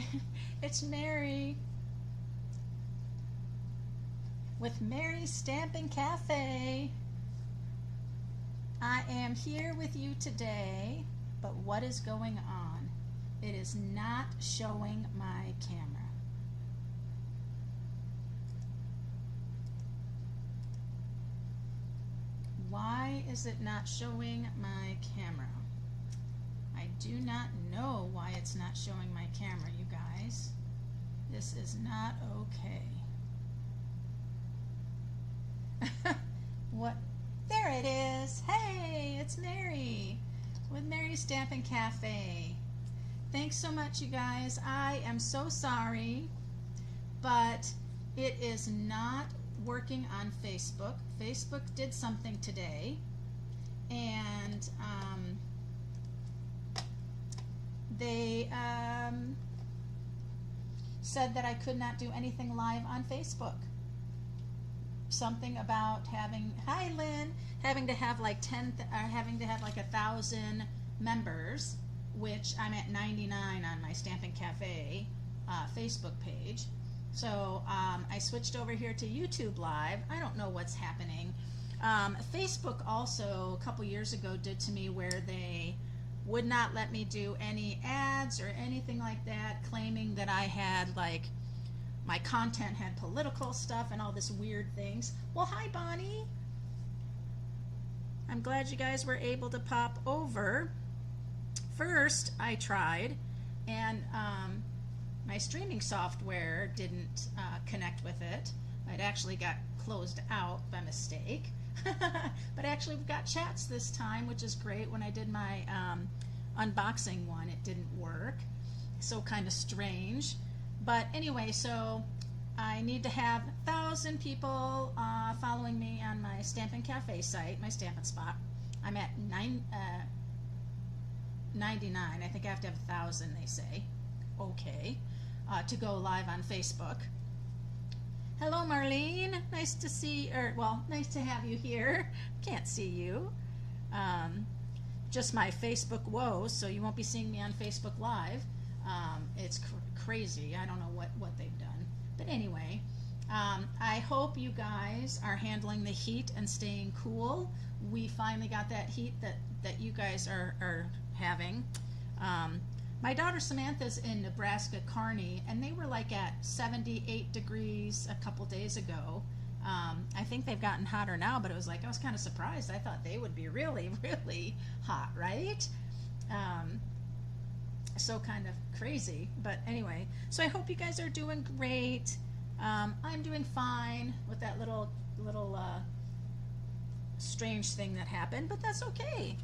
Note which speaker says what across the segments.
Speaker 1: Mary. It's Mary with Mary's Stampin' Cafe. I am here with you today, but what is going on? It is not showing my camera. Why is it not showing my camera? I do not know why it's not showing my camera, you guys. This is not okay. What? There it is. Hey, it's Mary with Mary's Stampin' Cafe. Thanks so much, you guys. I am so sorry, but it is not working on Facebook. Facebook did something today, and they said that I could not do anything live on Facebook. Something about having, hi Lynn, having to have like 1,000 members, which I'm at 99 on my Stampin' Cafe Facebook page. So I switched over here to YouTube Live. I don't know what's happening. Facebook also a couple years ago did to me where they would not let me do any ads or anything like that, claiming that I had like my content had political stuff and all this weird things. Well, hi Bonnie. I'm glad you guys were able to pop over. First, I tried, and my streaming software didn't connect with it. It actually got closed out by mistake. But actually we've got chats this time, which is great. When I did my unboxing one, it didn't work. So kind of strange. But anyway, so I need to have 1,000 people following me on my Stampin' Cafe site, my Stampin' Spot. I'm at 99. I think I have to have 1,000, they say. Okay. To go live on Facebook. Hello, Marlene. Nice to see, nice to have you here. Can't see you. Just my Facebook woes, so you won't be seeing me on Facebook Live. It's crazy. I don't know what they've done. But anyway, I hope you guys are handling the heat and staying cool. We finally got that heat that you guys are having. My daughter Samantha's in Nebraska, Kearney, and they were like at 78 degrees a couple days ago. I think they've gotten hotter now, but it was like I was kind of surprised. I thought they would be really, really hot, right? So kind of crazy, but anyway. So I hope you guys are doing great. I'm doing fine with that little strange thing that happened, but that's okay.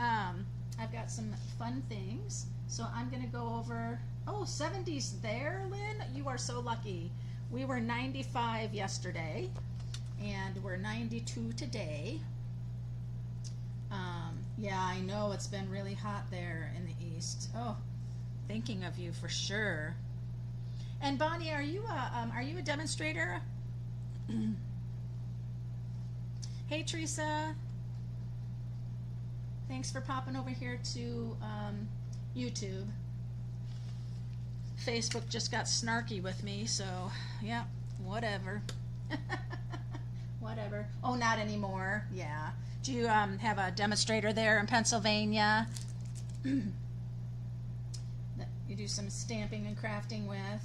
Speaker 1: I've got some fun things. So I'm going to go over, 70s there, Lynn? You are so lucky. We were 95 yesterday, and we're 92 today. Yeah, I know it's been really hot there in the east. Oh, thinking of you for sure. And Bonnie, are you a demonstrator? Hey, Teresa. Thanks for popping over here to YouTube. Facebook just got snarky with me, so yeah, whatever. Whatever. Oh, not anymore. Yeah. Do you have a demonstrator there in Pennsylvania that you do some stamping and crafting with?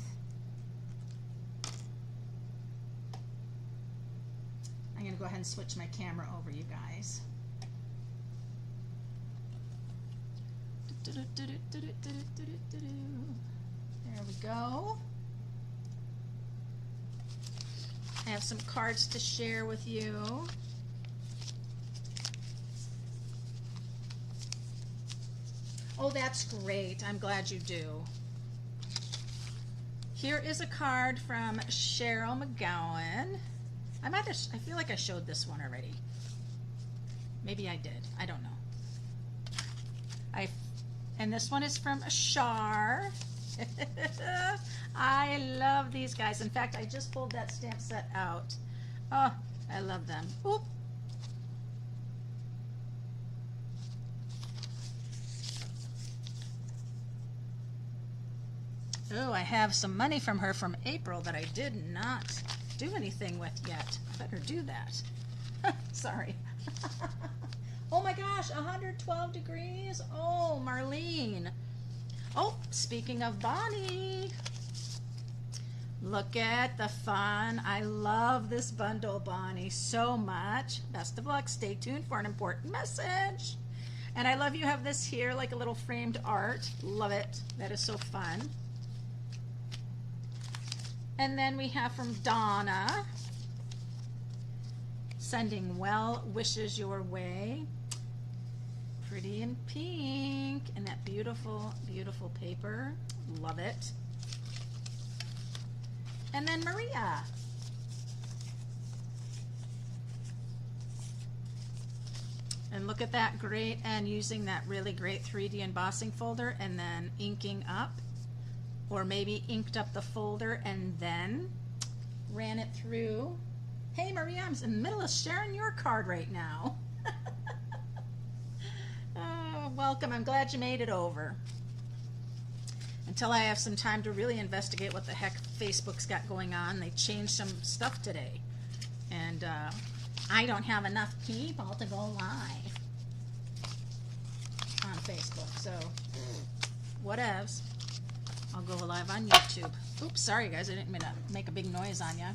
Speaker 1: I'm going to go ahead and switch my camera over, you guys. There we go. I have some cards to share with you. Oh, that's great. I'm glad you do. Here is a card from Cheryl McGowan. I feel like I showed this one already. Maybe I did. I don't know. And this one is from Shar. I love these guys. In fact, I just pulled that stamp set out. Oh, I love them. Oop. Oh, I have some money from her from April that I did not do anything with yet. I better do that. Sorry. Oh my gosh, 112 degrees. Oh, Marlene. Oh, speaking of Bonnie, look at the fun. I love this bundle, Bonnie, so much. Best of luck. Stay tuned for an important message. And I love you have this here, like a little framed art. Love it. That is so fun. And then we have from Donna, sending well wishes your way. Pretty in pink, and that beautiful, beautiful paper. Love it. And then Maria. And look at that great, and using that really great 3D embossing folder and then inking up, or maybe inked up the folder and then ran it through. Hey Maria, I'm in the middle of sharing your card right now. Oh, welcome. I'm glad you made it over. Until I have some time to really investigate what the heck Facebook's got going on. They changed some stuff today. And I don't have enough people to go live on Facebook. So, whatevs. I'll go live on YouTube. Oops, sorry guys. I didn't mean to make a big noise on you.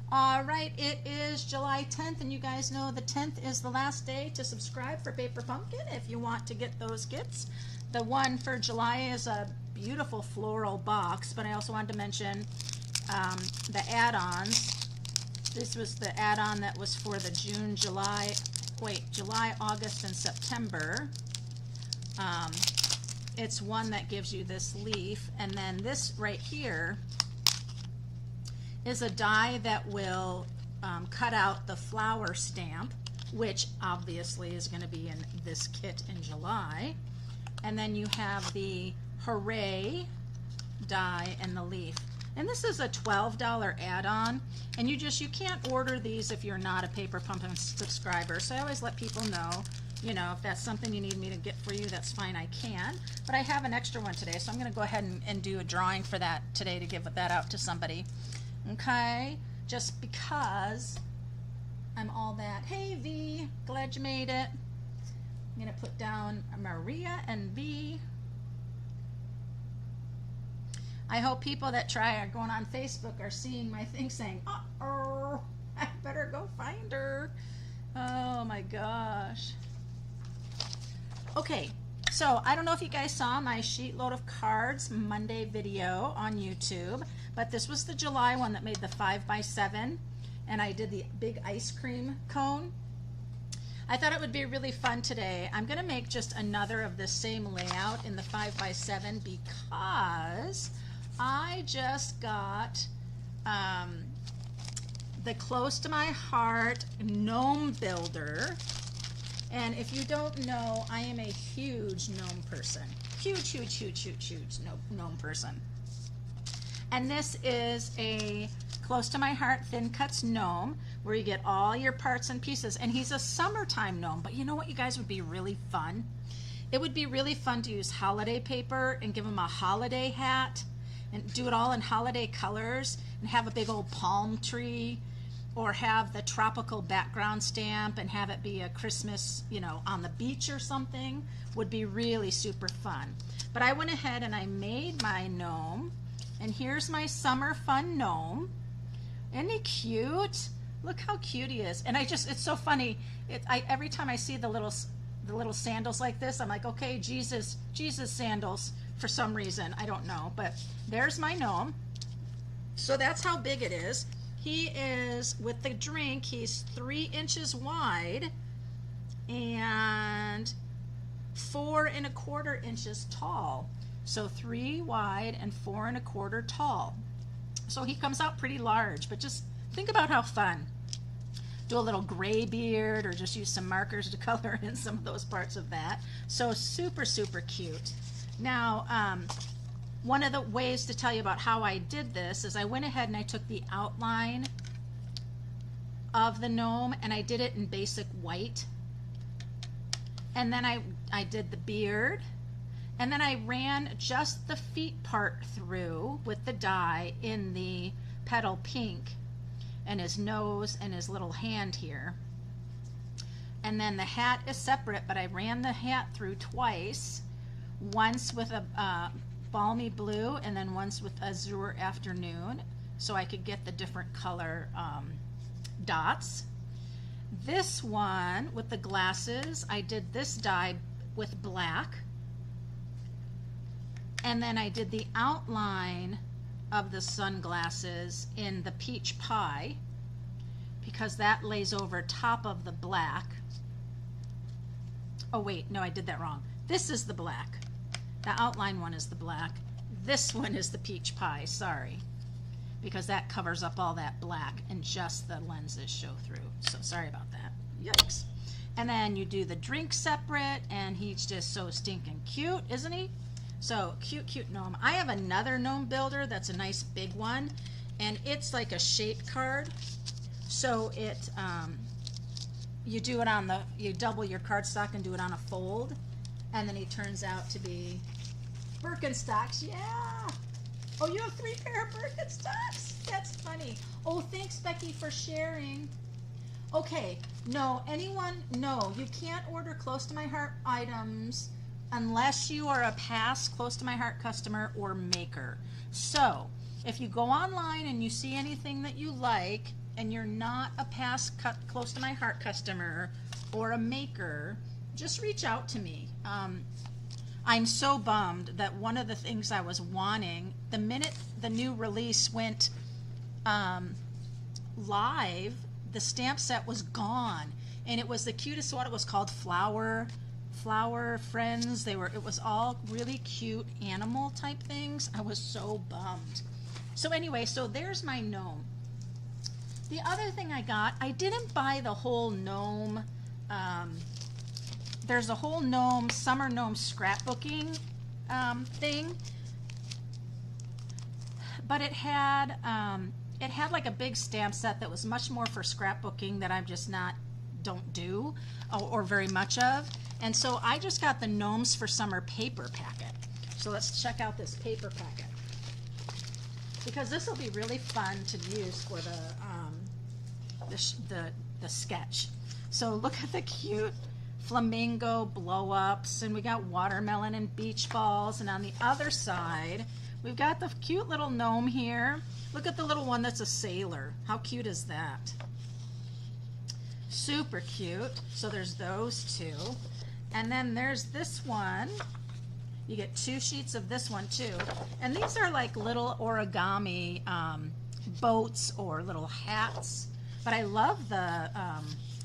Speaker 1: All right, it is July 10th, and you guys know the 10th is the last day to subscribe for Paper Pumpkin if you want to get those kits. The one for July is a beautiful floral box, but I also wanted to mention the add-ons. This was the add-on that was for the July, August, and September. It's one that gives you this leaf, and then this right here is a die that will cut out the flower stamp, which obviously is going to be in this kit in July. And then you have the Hooray die and the leaf. And this is a $12 add-on, and you can't order these if you're not a Paper Pumpkin subscriber. So I always let people know, you know, if that's something you need me to get for you, that's fine, I can. But I have an extra one today, so I'm going to go ahead and do a drawing for that today to give that out to somebody. Okay, just because I'm all that. Hey V, glad you made it. I'm gonna put down Maria and V. I hope people that are going on Facebook are seeing my thing saying, uh-oh, I better go find her. Oh my gosh. Okay, so I don't know if you guys saw my sheet load of cards Monday video on YouTube, but this was the July one that made the 5x7, and I did the big ice cream cone. I thought it would be really fun today. I'm going to make just another of the same layout in the 5x7 because I just got the Close to My Heart Gnome Builder. And if you don't know, I am a huge gnome person. Huge gnome person. And this is a Close to My Heart Thin Cuts gnome where you get all your parts and pieces. And he's a summertime gnome. But you know what, you guys, would be really fun? It would be really fun to use holiday paper and give him a holiday hat and do it all in holiday colors and have a big old palm tree, or have the tropical background stamp and have it be a Christmas, you know, on the beach or something. Would be really super fun. But I went ahead and I made my gnome, and here's my summer fun gnome. Isn't he cute? Look how cute he is. And it's so funny. Every time I see the little sandals like this, I'm like, okay, Jesus sandals for some reason. I don't know, but there's my gnome. So that's how big it is. He is, with the drink, he's 3 inches wide and 4 1/4 inches tall. So 3 wide and 4 1/4 tall. So he comes out pretty large, but just think about how fun. Do a little gray beard, or just use some markers to color in some of those parts of that. So super, super cute. Now, one of the ways to tell you about how I did this is I went ahead and I took the outline of the gnome and I did it in basic white. And then I did the beard, And then I ran just the feet part through with the dye in the petal pink, and his nose and his little hand here. And then the hat is separate, but I ran the hat through twice, once with a balmy blue and then once with azure afternoon, so I could get the different color dots. This one with the glasses, I did this dye with black, and then I did the outline of the sunglasses in the peach pie, because that lays over top of the black. Oh wait, no, I did that wrong. This is the black. The outline one is the black. This one is the peach pie, sorry. Because that covers up all that black and just the lenses show through. So sorry about that. Yikes. And then you do the drink separate, and he's just so stinking cute, isn't he? So cute gnome. I have another gnome builder that's a nice big one, and it's like a shape card. So it you do it on you double your cardstock and do it on a fold, and then he turns out to be Birkenstocks. Yeah. Oh, you have 3 pair of Birkenstocks? That's funny. Oh, thanks, Becky, for sharing. Okay, no, you can't order Close to My Heart items unless you are a past Close to My Heart customer or maker. So, if you go online and you see anything that you like and you're not a past Close to My Heart customer or a maker, just reach out to me. I'm so bummed that one of the things I was wanting, the minute the new release went live, the stamp set was gone, and it was the cutest one. It was called Flower Friends. It was all really cute animal type things. I was so bummed. So anyway, so there's my gnome. The other thing I got, I didn't buy the whole gnome. There's a whole gnome, summer gnome scrapbooking thing, but it had like a big stamp set that was much more for scrapbooking that I'm just don't do or very much of. And so I just got the Gnomes for Summer paper packet. So let's check out this paper packet, because this will be really fun to use for the sketch. So look at the cute flamingo blow-ups, and we got watermelon and beach balls, and on the other side we've got the cute little gnome here. Look at the little one that's a sailor. How cute is that? Super cute. So there's those two, and then there's this one. You get 2 sheets of this one too, and these are like little origami boats or little hats, but I love the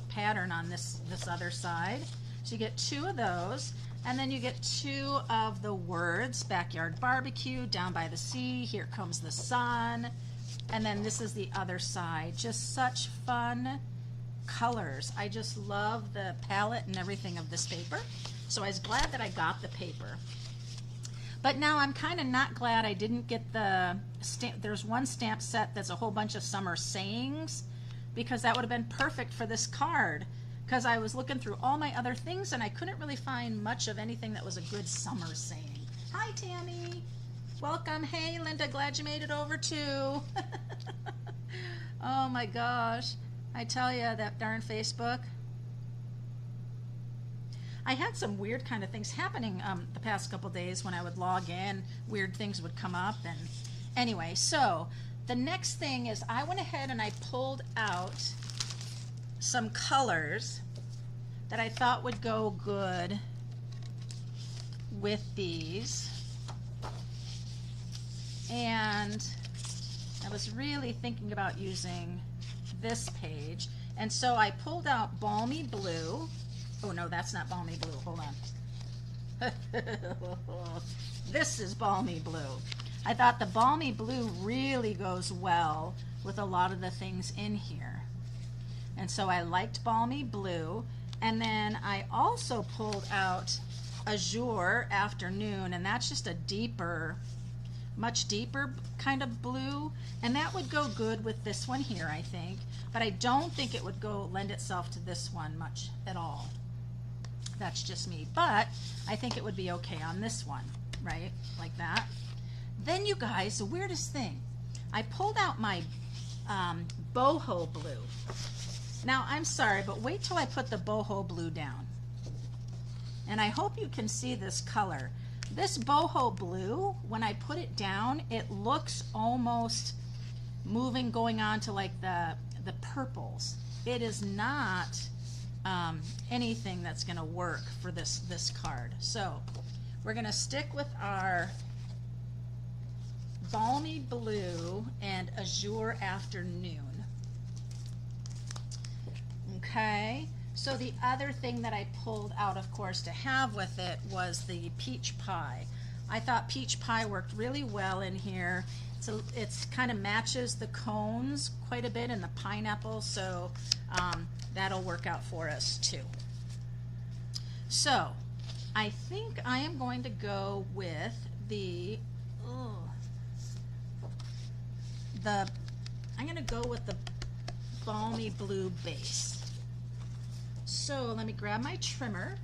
Speaker 1: pattern on this other side. So you get 2 of those, and then you get 2 of the words: backyard barbecue, down by the sea, here comes the sun, and then this is the other side. Just such fun colors. I just love the palette and everything of this paper, so I was glad that I got the paper. But now I'm kind of not glad I didn't get the stamp. There's one stamp set that's a whole bunch of summer sayings, because that would have been perfect for this card, because I was looking through all my other things and I couldn't really find much of anything that was a good summer saying. Hi, Tammy. Welcome. Hey, Linda, glad you made it over too. Oh my gosh. I tell you, that darn Facebook. I had some weird kind of things happening the past couple days. When I would log in, weird things would come up. And anyway, so the next thing is I went ahead and I pulled out some colors that I thought would go good with these. And I was really thinking about using this page. And so I pulled out Balmy Blue. Oh no, that's not Balmy Blue. Hold on. This is Balmy Blue. I thought the Balmy Blue really goes well with a lot of the things in here. And so I liked Balmy Blue. And then I also pulled out Azure Afternoon, and that's just a deeper, much deeper kind of blue. And that would go good with this one here, I think. But I don't think it would lend itself to this one much at all. That's just me, but I think it would be okay on this one, right? Like that. Then you guys, the weirdest thing, I pulled out my boho blue. Now I'm sorry, but wait till I put the boho blue down. And I hope you can see this color. This boho blue, when I put it down, it looks almost moving, going on to like the purples. It is not anything that's going to work for this card. So we're going to stick with our balmy blue and azure afternoon. Okay, so the other thing that I pulled out, of course, to have with it was the peach pie. I thought peach pie worked really well in here. It's kind of matches the cones quite a bit and the pineapple, so that'll work out for us too. So I think I am going to go with I'm going to go with the balmy blue base. So let me grab my trimmer.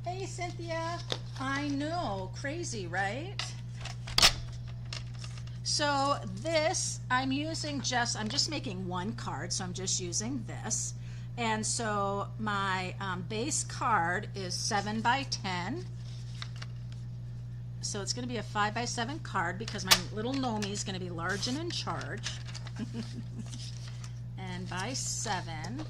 Speaker 1: Hey Cynthia, I know, crazy, right? So this, I'm just making one card, so I'm just using this. And so my base card is 7 by 10. So it's going to be a 5 by 7 card because my little Gnome is going to be large and in charge. And by 7.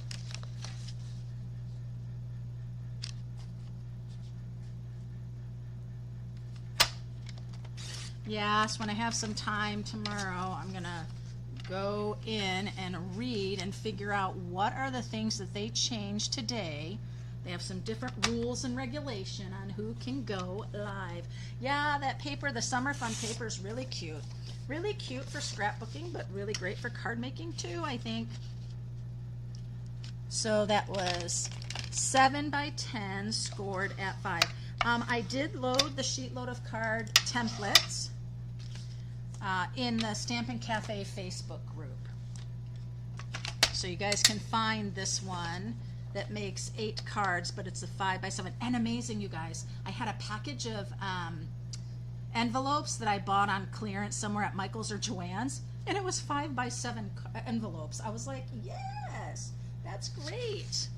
Speaker 1: Yes, when I have some time tomorrow, I'm going to go in and read and figure out what are the things that they changed today. They have some different rules and regulation on who can go live. Yeah, that paper, the Summer Fun paper, is really cute. Really cute for scrapbooking, but really great for card making too, I think. So that was 7 by 10 scored at 5. I did load the sheet load of card templates in the Stampin' Cafe Facebook group. So you guys can find this one that makes 8 cards, but it's a 5 by 7. And amazing, you guys, I had a package of envelopes that I bought on clearance somewhere at Michael's or Joann's, and it was 5 by 7 envelopes. I was like, yes, that's great.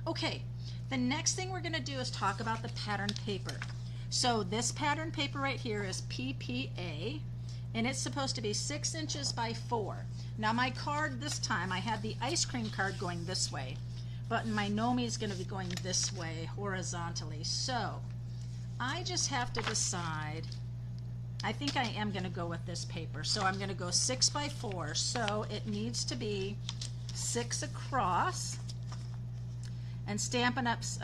Speaker 1: Okay, the next thing we're going to do is talk about the pattern paper. So this pattern paper right here is PPA, and it's supposed to be 6 inches by 4. Now my card this time, I had the ice cream card going this way, but my Gnome is going to be going this way horizontally. So I just have to decide. I think I am going to go with this paper. So I'm going to go 6 by 4. So it needs to be 6 across. And Stampin' Up's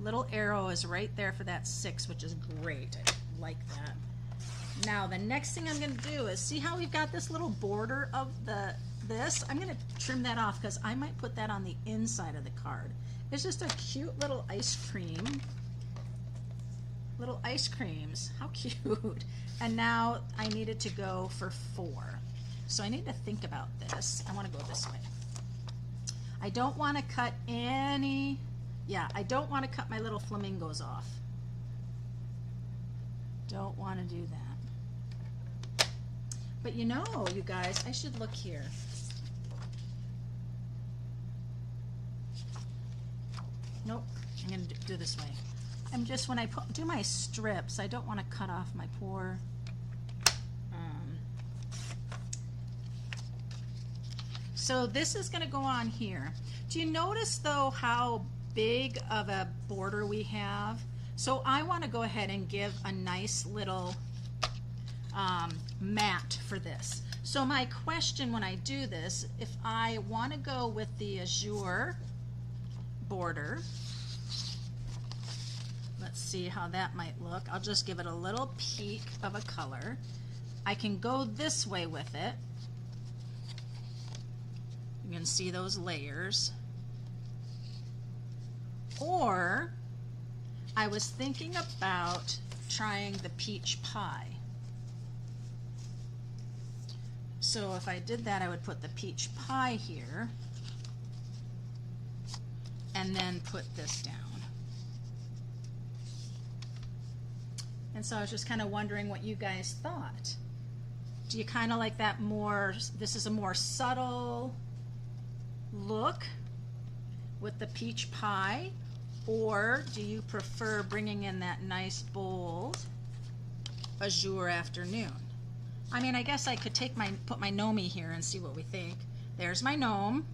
Speaker 1: little arrow is right there for that 6, which is great. I like that. Now the next thing I'm going to do is, see how we've got this little border of this? I'm going to trim that off because I might put that on the inside of the card. It's just a cute little ice cream. Little ice creams. How cute. And now I needed to go for 4. So I need to think about this. I want to go this way. I don't want to cut any, I don't want to cut my little flamingos off. Don't want to do that. But you know, you guys, I should look here. Nope, I'm going to do this way. I'm just, when I do my strips, I don't want to cut off my poor so this is going to go on here. Do you notice though how big of a border we have? So I want to go ahead and give a nice little mat for this. So my question when I do this, if I want to go with the azure border, let's see how that might look. I'll just give it a little peek of a color. I can go this way with it. You can see those layers. Or I was thinking about trying the peach pie. So if I did that, I would put the peach pie here. and then put this down. And so I was just kind of wondering what you guys thought. Do you kind of like that more, this is a more subtle look with the peach pie, or do you prefer bringing in that nice bold azure afternoon? I mean, I guess I could put my Gnome here and see what we think. There's my Gnome.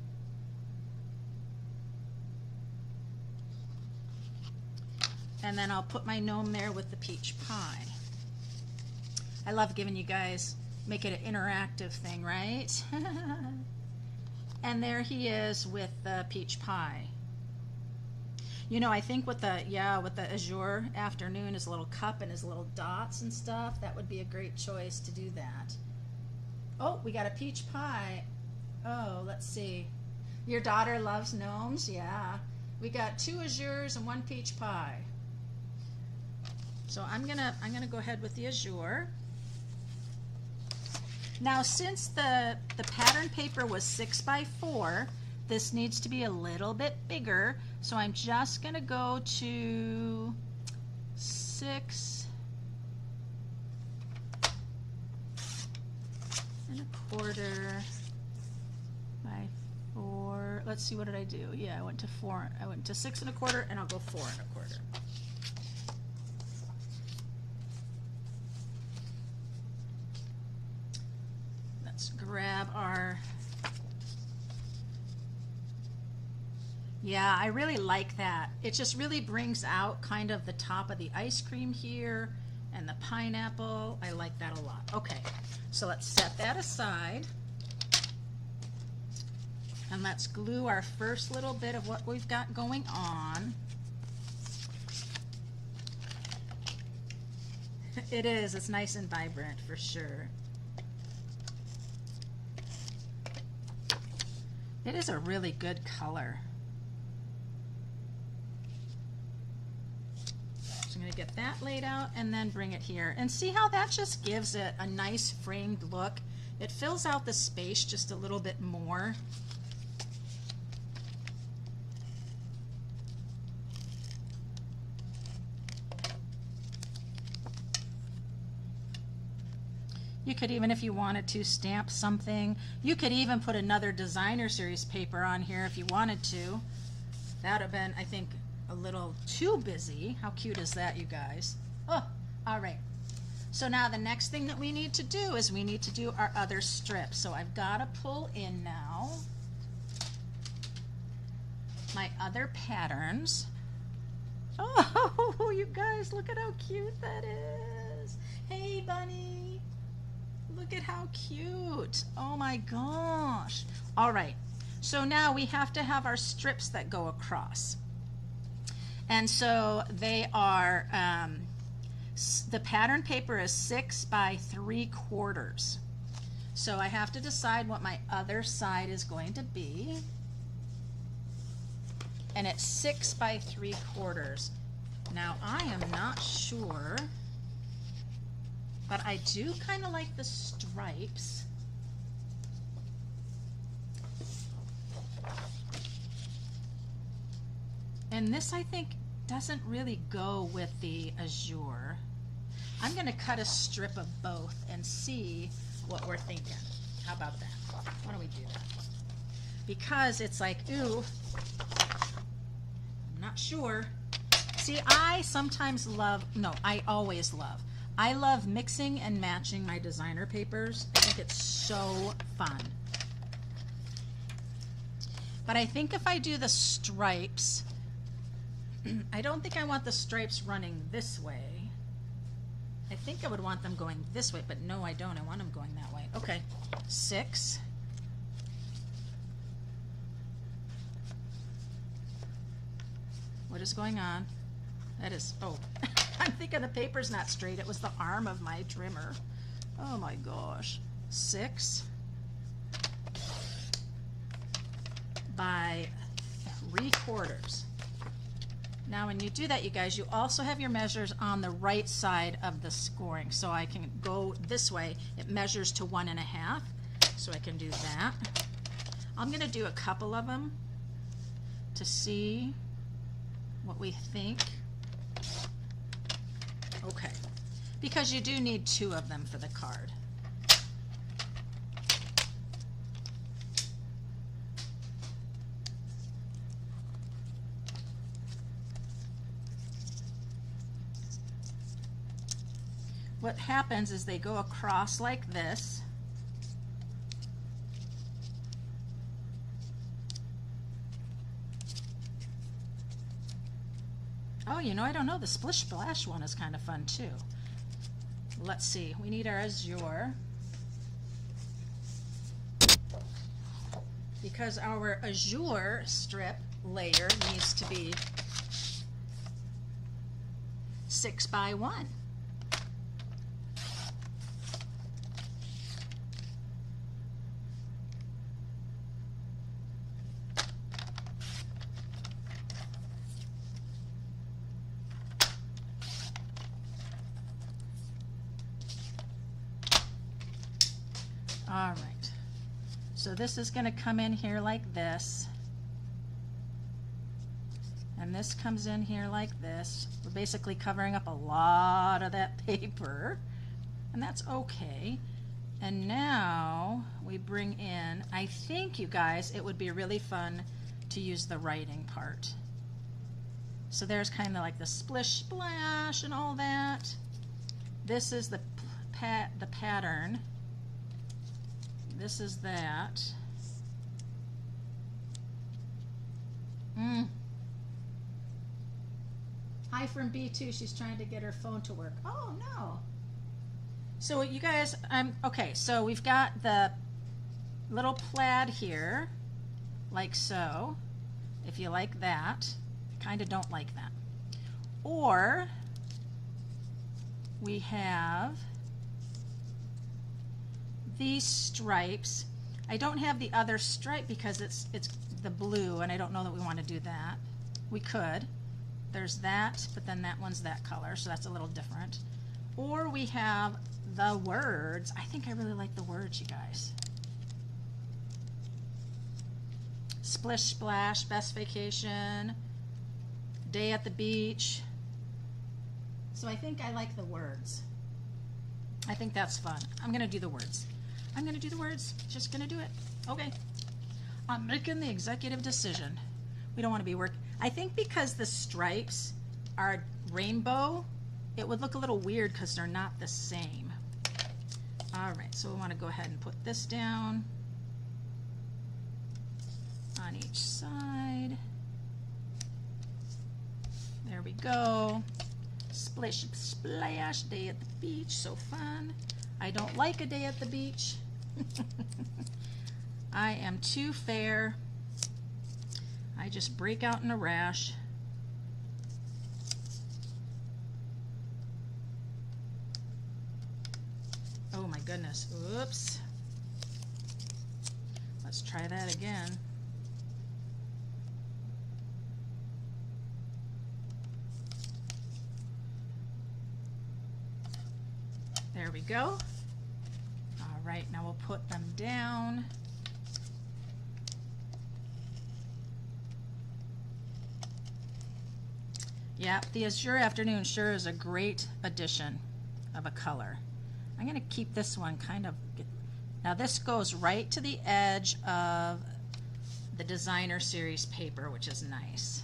Speaker 1: And then I'll put my Gnome there with the peach pie. I love giving you guys, make it an interactive thing, right? And there he is with the peach pie. You know, I think with the azure afternoon, his little cup and his little dots and stuff, that would be a great choice to do that. Oh, we got a peach pie. Oh, let's see. Your daughter loves gnomes? Yeah. We got 2 azures and 1 peach pie. So I'm gonna go ahead with the azure. Now, since the pattern paper was 6 by 4, this needs to be a little bit bigger. So I'm just gonna go to 6 1/4 by 4. Let's see, what did I do? Yeah, I went to 4. I went to 6 1/4, and I'll go 4 1/4. Let's grab our. Yeah, I really like that. It just really brings out kind of the top of the ice cream here and the pineapple. I like that a lot. Okay, so let's set that aside. And let's glue our first little bit of what we've got going on. It is, it's nice and vibrant for sure. It is a really good color. I'm going to get that laid out and then bring it here. And see how that just gives it a nice framed look? It fills out the space just a little bit more. You could even, if you wanted to, stamp something. You could even put another designer series paper on here if you wanted to. That would have been, I think, a little too busy. How cute is that, you guys? Oh, all right. So now the next thing that we need to do is we need to do our other strip. So I've got to pull in now my other patterns. Oh, you guys, look at how cute that is. Hey, bunny. Look at how cute. Oh my gosh. All right. So now we have to have our strips that go across. And so they are, the pattern paper is 6 by 3/4. So I have to decide what my other side is going to be. And it's 6 by 3/4. Now I am not sure, but I do kind of like the stripes. And this, I think, doesn't really go with the azure. I'm going to cut a strip of both and see what we're thinking. How about that? Why don't we do that? Because it's like, ooh, I'm not sure. See, I sometimes love, no, I always love. I love mixing and matching my designer papers. I think it's so fun. But I think if I do the stripes, I don't think I want the stripes running this way. I think I would want them going this way, but no, I don't. I want them going that way. Okay, 6. What is going on? That is, oh, I'm thinking the paper's not straight. It was the arm of my trimmer. Oh my gosh. 6 by 3/4. Now when you do that, you guys, you also have your measures on the right side of the scoring. So I can go this way. It measures to 1.5. So I can do that. I'm going to do a couple of them to see what we think. Okay, because you do need 2 of them for the card. What happens is they go across like this. Oh, you know, I don't know, the Splish Splash one is kind of fun too. Let's see, we need our azure. Because our azure strip layer needs to be 6 by 1. All right, so this is going to come in here like this, and this comes in here like this. We're basically covering up a lot of that paper, and that's okay. And now we bring in, I think, you guys, it would be really fun to use the writing part. So there's kind of like the splish splash and all that. This is the pattern. This is that. Hi from B2. She's trying to get her phone to work. Oh no. So you guys, okay. So we've got the little plaid here, like so. If you like that, I kind of don't like that. Or we have these stripes. I don't have the other stripe because it's the blue, and I don't know that we want to do that. We could. There's that, but then that one's that color, so that's a little different. Or we have the words. I think I really like the words, you guys. Splish Splash, Best Vacation, Day at the Beach. So I think I like the words. I think that's fun. I'm gonna do the words. I'm gonna do the words. Just gonna do it. Okay. I'm making the executive decision. We don't want to be I think because the stripes are rainbow, it would look a little weird because they're not the same. All right, so we want to go ahead and put this down on each side. There we go. Splish Splash, Day at the Beach, so fun. I don't like a day at the beach. I am too fair. I just break out in a rash. Oh my goodness, oops. Let's try that again. There we go. All right, now we'll put them down. Yeah, the Azure Afternoon sure is a great addition of a color. I'm going to keep this one kind of, now this goes right to the edge of the Designer Series paper, which is nice.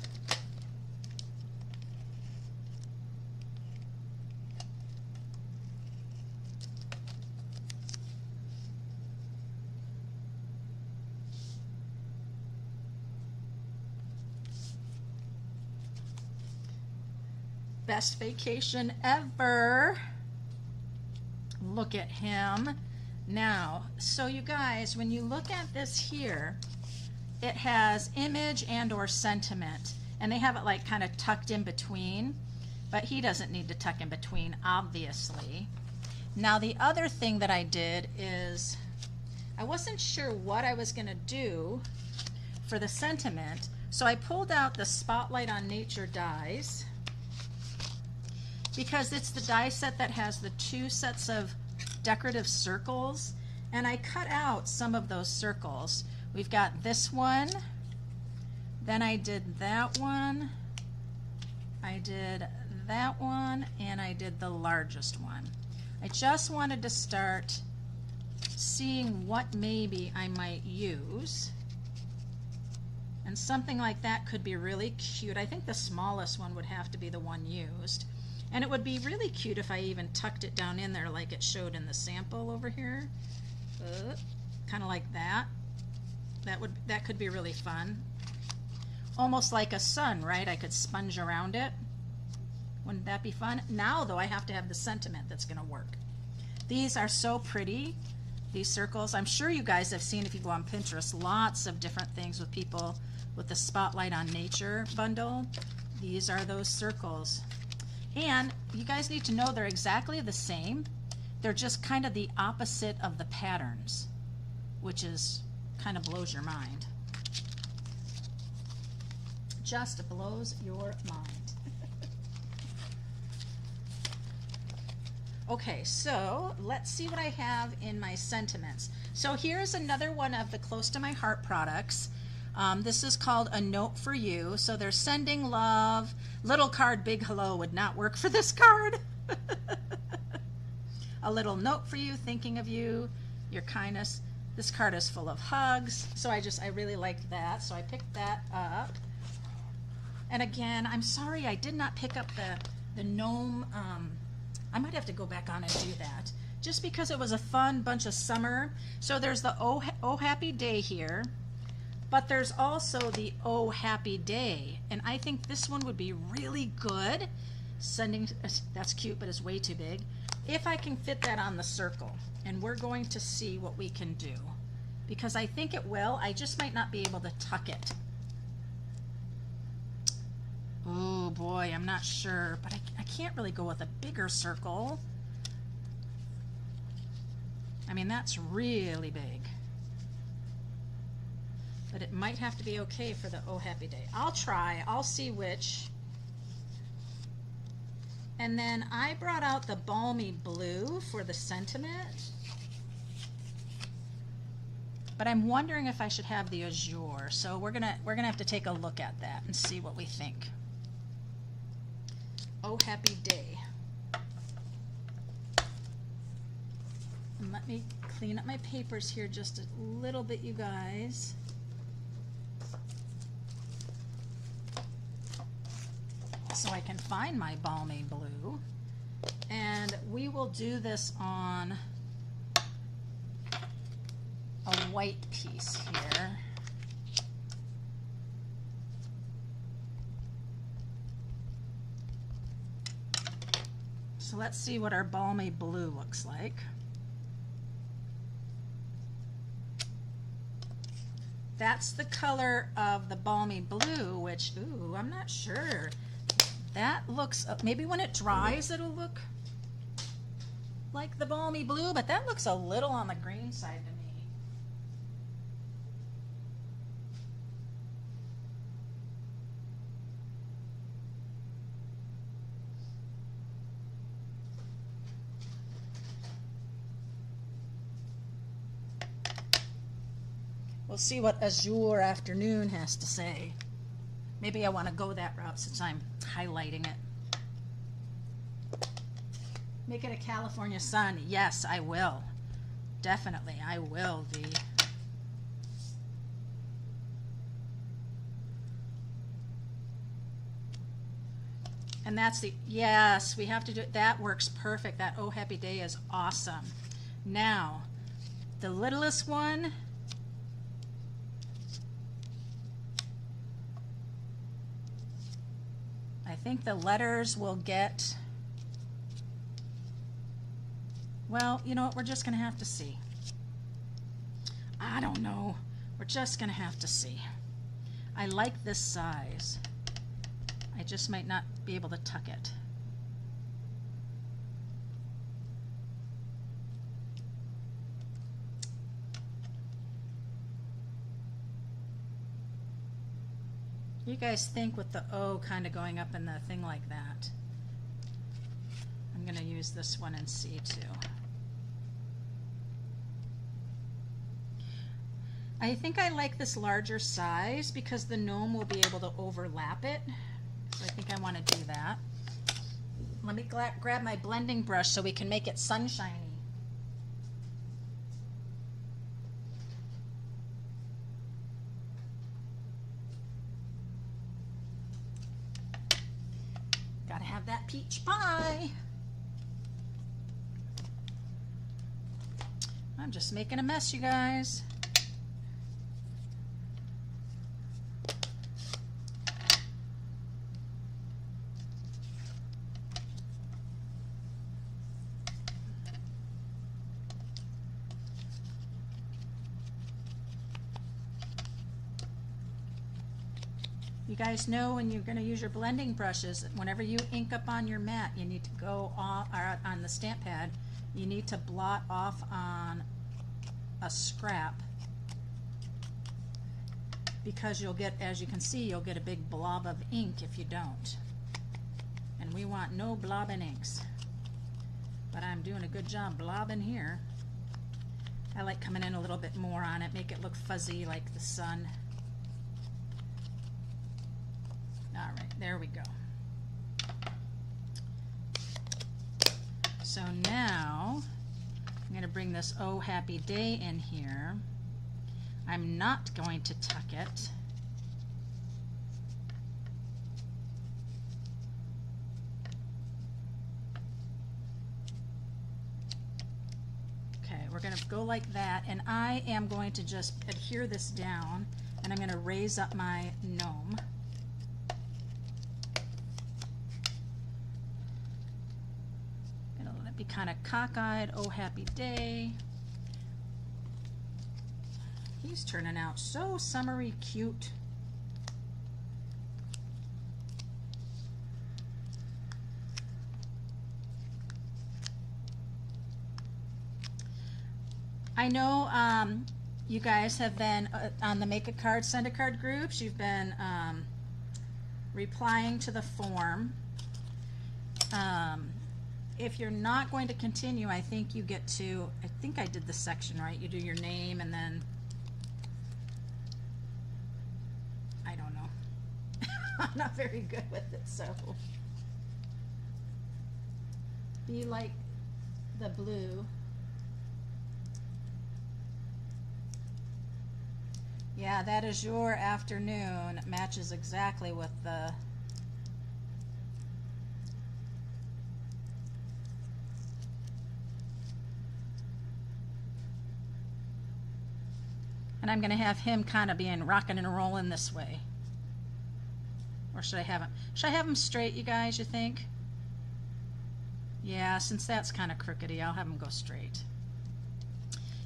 Speaker 1: Best vacation ever. Look at him. Now, so you guys, when you look at this here, it has image and or sentiment, and they have it like kind of tucked in between, but he doesn't need to tuck in between, obviously. Now, the other thing that I did is I wasn't sure what I was going to do for the sentiment, so I pulled out the Spotlight on Nature dies, because it's the die set that has the 2 sets of decorative circles, and I cut out some of those circles. We've got this one, Then I did that one, I did that one, and I did the largest one. I just wanted to start seeing what maybe I might use. And something like that could be really cute. I think the smallest one would have to be the one used. And it would be really cute if I even tucked it down in there like it showed in the sample over here. Kind of like that. That could be really fun. Almost like a sun, right? I could sponge around it. Wouldn't that be fun? Now though, I have to have the sentiment that's going to work. These are so pretty, these circles. I'm sure you guys have seen, if you go on Pinterest, lots of different things with people with the Spotlight on Nature bundle. These are those circles. And you guys need to know they're exactly the same. They're just kind of the opposite of the patterns, which is kind of blows your mind. Just blows your mind. Okay, so let's see what I have in my sentiments. So here's another one of the Close to My Heart products. This is called A Note for You. So they're sending love. Little card, big hello would not work for this card. A little note for you, thinking of you, your kindness. This card is full of hugs. So I really liked that. So I picked that up. And again, I'm sorry I did not pick up the Gnome. I might have to go back on and do that, just because it was a fun bunch of summer. So there's the Oh Happy Day here, but there's also the Oh Happy Day, and I think this one would be really good. That's cute, but it's way too big. If I can fit that on the circle, and we're going to see what we can do, because I think it will. I just might not be able to tuck it. Oh boy, I'm not sure, but I can't really go with a bigger circle. I mean, that's really big. But it might have to be okay for the Oh Happy Day. I'll try, I'll see which. And then I brought out the Balmy Blue for the sentiment. But I'm wondering if I should have the Azure. So we're gonna have to take a look at that and see what we think. Oh Happy Day. And let me clean up my papers here just a little bit, you guys. So I can find my Balmy Blue. And we will do this on a white piece here. So let's see what our Balmy Blue looks like. That's the color of the Balmy Blue, which, ooh, I'm not sure. That looks, maybe when it dries it'll look like the Balmy Blue, but that looks a little on the green side to me. We'll see what Azure Afternoon has to say. Maybe I want to go that route since I'm highlighting it. Make it a California sun. Yes, I will. Definitely, I will, V. And that's the, yes, we have to do it. That works perfect. That Oh Happy Day is awesome. Now, the littlest one, I think the letters will get, well, you know what, we're just going to have to see. I don't know. We're just going to have to see. I like this size. I just might not be able to tuck it. You guys think with the O kind of going up in the thing like that. I'm going to use this one in C too. I think I like this larger size because the gnome will be able to overlap it. So I think I want to do that. Let me grab my blending brush so we can make it sunshiny. Gotta have that peach pie. I'm just making a mess, you guys. You guys know when you're going to use your blending brushes, whenever you ink up on your mat, you need to go off, or on the stamp pad, you need to blot off on a scrap, because you'll get, as you can see, you'll get a big blob of ink if you don't. And we want no blobbing inks. But I'm doing a good job blobbing here. I like coming in a little bit more on it, make it look fuzzy like the sun. All right, there we go. So now I'm going to bring this Oh Happy Day in here. I'm not going to tuck it. Okay, we're going to go like that, and I am going to just adhere this down, and I'm going to raise up my gnome. Be kind of cockeyed. Oh Happy Day. He's turning out so summery cute. I know you guys have been on the Make a Card, Send a Card groups. You've been replying to the form. If you're not going to continue, I think you get to, I think I did the section right. You do your name and then, I don't know. I'm not very good with it, so. Be like the blue. Yeah, that is your afternoon. Matches exactly with the and I'm going to have him kind of being rocking and rolling this way. Or should I have him? Should I have him straight, you guys, you think? Yeah, since that's kind of crookedy, I'll have him go straight.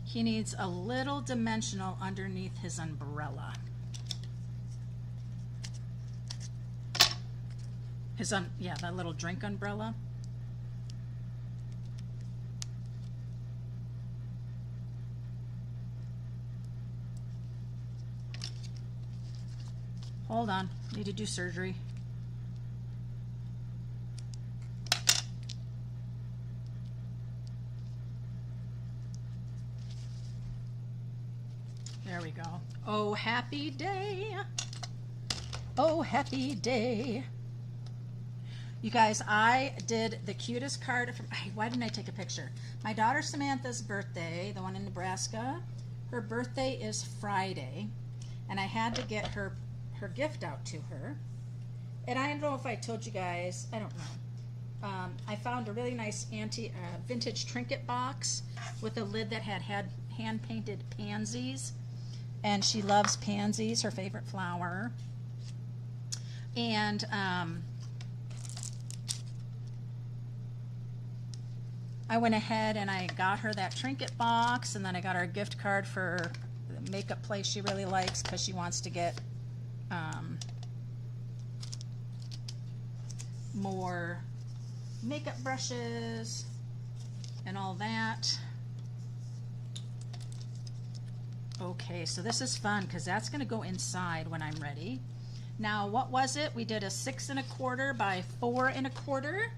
Speaker 1: He needs a little dimensional underneath his umbrella. Yeah, that little drink umbrella. Hold on, need to do surgery. There we go. Oh, happy day. Oh, happy day. You guys, I did the cutest card from, why didn't I take a picture? My daughter Samantha's birthday, the one in Nebraska, her birthday is Friday, and I had to get her gift out to her. And I don't know if I told you guys, I don't know. I found a really nice vintage trinket box with a lid that had hand-painted pansies. And she loves pansies, her favorite flower. And I went ahead and I got her that trinket box, and then I got her a gift card for the makeup place she really likes because she wants to get more makeup brushes and all that. Okay, so this is fun because that's going to go inside when I'm ready. Now, what was it? We did a 6 1/4 by 4 1/4.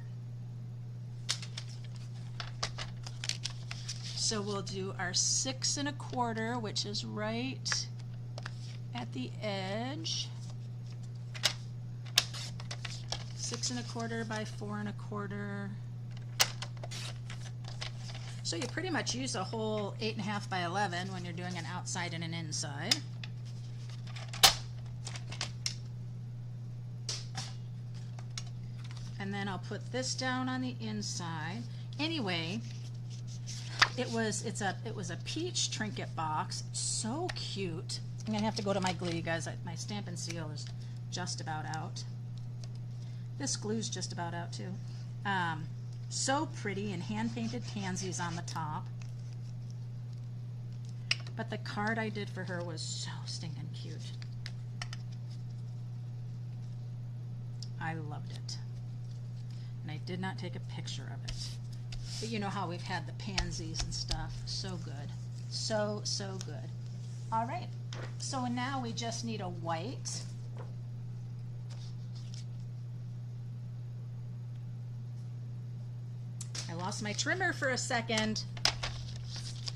Speaker 1: So we'll do our 6 1/4, which is right at the edge. 6 1/4 by 4 1/4. So you pretty much use a whole 8 1/2 by 11 when you're doing an outside and an inside. And then I'll put this down on the inside. Anyway, it was a peach trinket box. So cute. I'm gonna have to go to my glue, you guys. My Stampin' Seal is just about out. This glue's just about out too. So pretty, and hand-painted pansies on the top. But the card I did for her was so stinking cute. I loved it. And I did not take a picture of it. But you know how we've had the pansies and stuff. So good. So, so good. All right. So now we just need a white. I lost my trimmer for a second.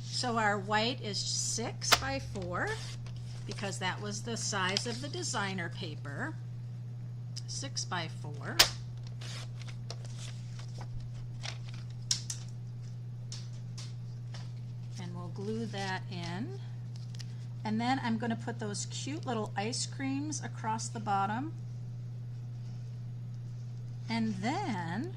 Speaker 1: So our white is 6 by 4 because that was the size of the designer paper. 6 by 4. And we'll glue that in. And then I'm going to put those cute little ice creams across the bottom. And then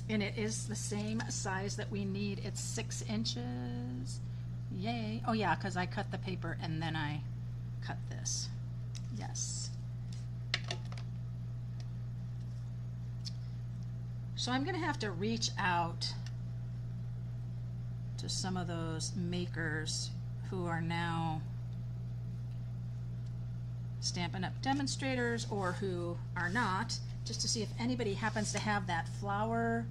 Speaker 1: and it is the same size that we need. It's 6 inches. Yay. Oh yeah, because I cut the paper and then I cut this. Yes. So I'm going to have to reach out to some of those makers who are now Stampin' Up! Demonstrators or who are not, just to see if anybody happens to have that flower,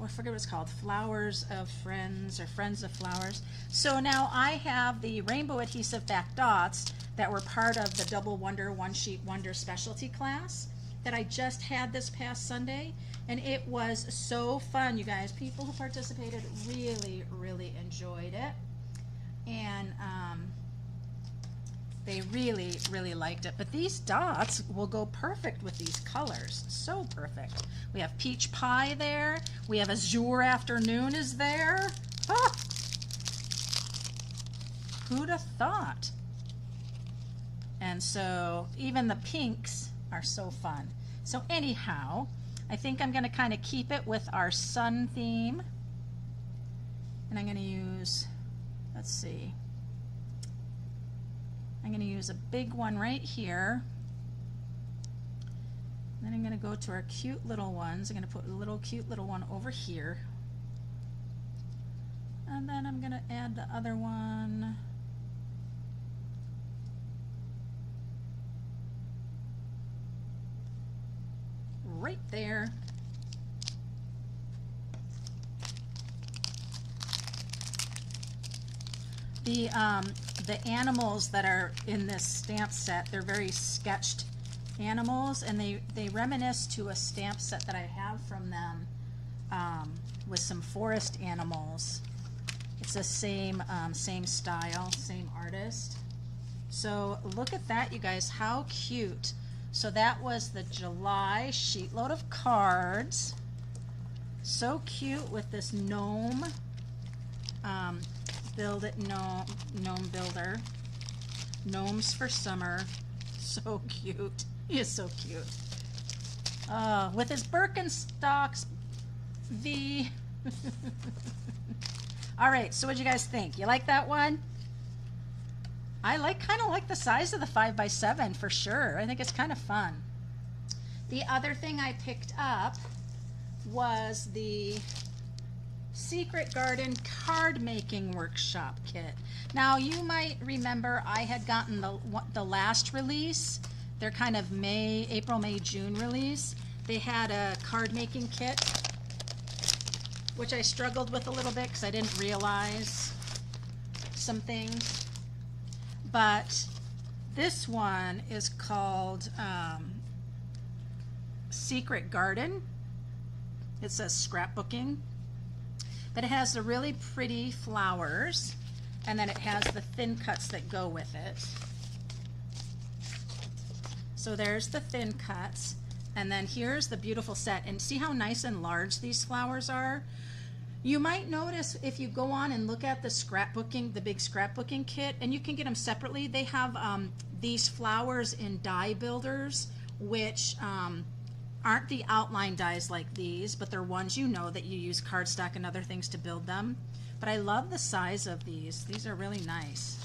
Speaker 1: I forget what it's called, Flowers of Friends or Friends of Flowers. So now I have the rainbow adhesive back dots that were part of the Double Wonder One Sheet Wonder specialty class that I just had this past Sunday, and it was so fun, you guys. People who participated really, really enjoyed it, and they really, really liked it. But these dots will go perfect with these colors. So perfect. We have peach pie there. We have azure afternoon is there. Ah! Who'd have thought? And so even the pinks are so fun. So anyhow, I think I'm going to kind of keep it with our sun theme. And I'm going to use, let's see, I'm going to use a big one right here. Then I'm going to go to our cute little ones. I'm going to put a little cute little one over here. And then I'm going to add the other one. Right there. The animals that are in this stamp set, they're very sketched animals, and they reminisce to a stamp set that I have from them with some forest animals. It's the same same style, same artist. So look at that, you guys, how cute. So that was the July sheet load of cards. So cute with this gnome. Build It Gnome Builder. Gnomes for Summer. So cute. He is so cute. With his Birkenstocks V. All right, so what'd you guys think? You like that one? I kind of like the size of the 5x7 for sure. I think it's kind of fun. The other thing I picked up was the Secret Garden card making workshop kit. Now you might remember I had gotten the last release, their kind of April, May, June release. They had a card making kit, which I struggled with a little bit because I didn't realize some things. but this one is called Secret Garden. It says scrapbooking, but it has the really pretty flowers, and then it has the thin cuts that go with it. So there's the thin cuts, and then here's the beautiful set. And see how nice and large these flowers are? You might notice if you go on and look at the scrapbooking, the big scrapbooking kit, and you can get them separately, they have these flowers in die builders, which aren't the outline dies like these, but they're ones you know that you use cardstock and other things to build them. But I love the size of these. These are really nice.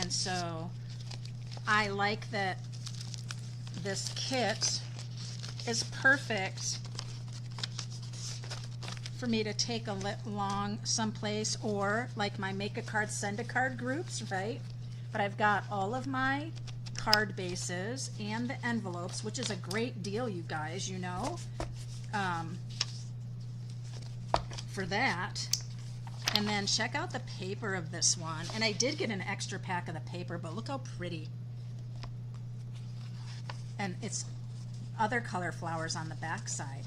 Speaker 1: And so I like that this kit is perfect for me to take along someplace, or like my make a card, send a card groups, right? But I've got all of my card bases and the envelopes, which is a great deal, you guys, you know, for that. And then check out the paper of this one. And I did get an extra pack of the paper, but look how pretty. And it's other color flowers on the back side.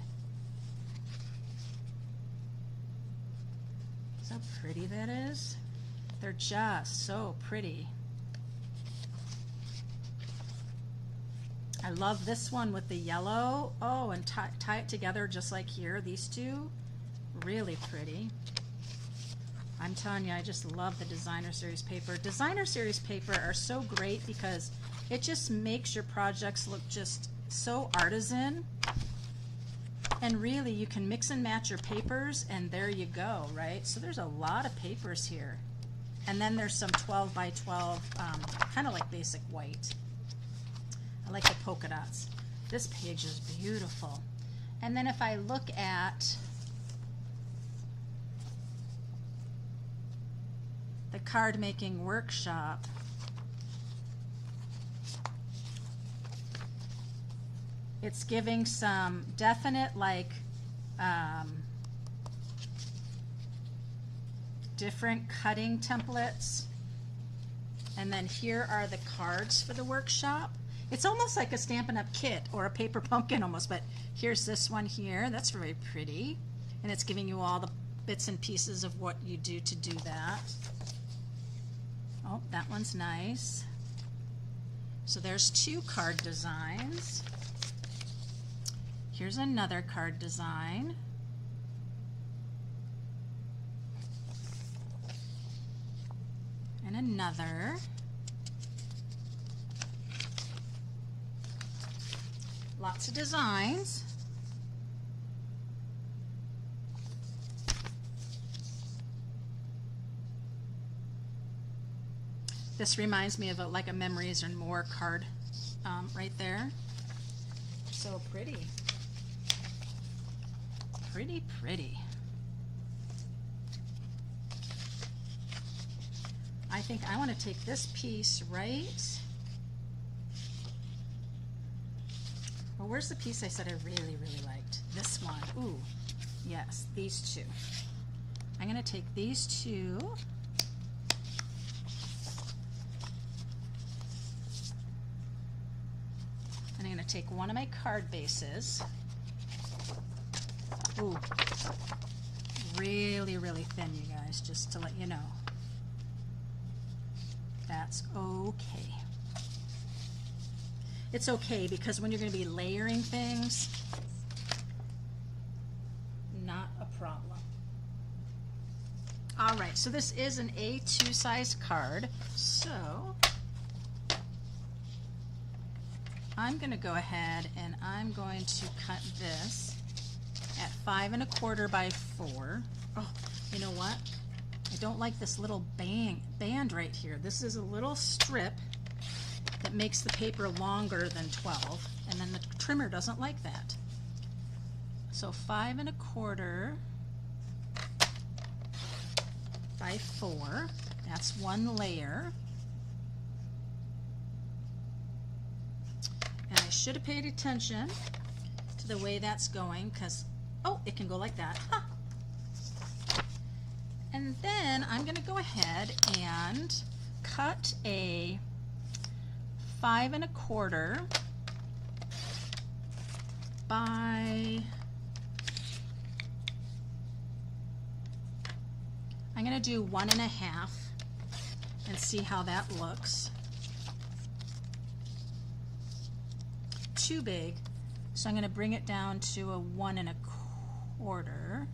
Speaker 1: See how pretty that is? They're just so pretty. I love this one with the yellow. Oh, and tie it together just like here. These two, really pretty. I'm telling you, I just love the Designer Series paper. Designer Series paper are so great because it just makes your projects look just so artisan. And really, you can mix and match your papers, and there you go, right? So there's a lot of papers here. And then there's some 12 by 12, kind of like basic white. I like the polka dots. This page is beautiful. And then if I look at the card making workshop, it's giving some definite like different cutting templates, and then here are the cards for the workshop. It's almost like a Stampin' Up kit or a paper pumpkin almost, but here's this one here. That's very pretty, and it's giving you all the bits and pieces of what you do to do that. Oh, that one's nice. So there's two card designs. Here's another card design. And another. Lots of designs. This reminds me of like a Memories and More card right there. So pretty. Pretty, pretty. I think I want to take this piece right. Well, where's the piece I said I really, really liked? This one. Ooh, yes, these two. I'm going to take these two. And I'm going to take one of my card bases. Ooh, really, really thin, you guys, just to let you know. That's okay. It's okay because when you're going to be layering things, not a problem. All right, so this is an A2 size card. So I'm going to go ahead and I'm going to cut this at 5 1/4 by 4. Oh, you know what? I don't like this little band right here. This is a little strip that makes the paper longer than 12, and then the trimmer doesn't like that. So 5 1/4 by 4. That's one layer. And I should have paid attention to the way that's going because, oh, it can go like that. Huh. And then I'm going to go ahead and cut a 5 1/4 by, I'm going to do 1 1/2 and see how that looks. Too big, so I'm going to bring it down to a 1 1/4.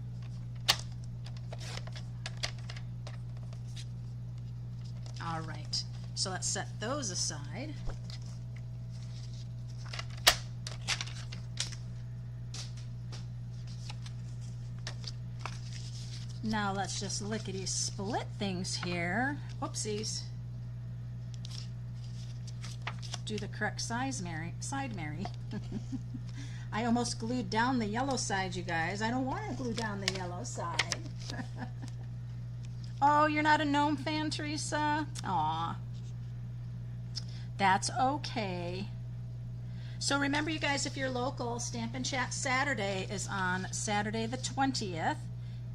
Speaker 1: All right, so let's set those aside. Now let's just lickety split things here. Whoopsies. Do the correct size, Mary. Side, Mary. I almost glued down the yellow side, you guys. I don't want to glue down the yellow side. Oh, you're not a gnome fan, Teresa? Aw. That's okay. So remember, you guys, if you're local, Stampin' Chat Saturday is on Saturday the 20th.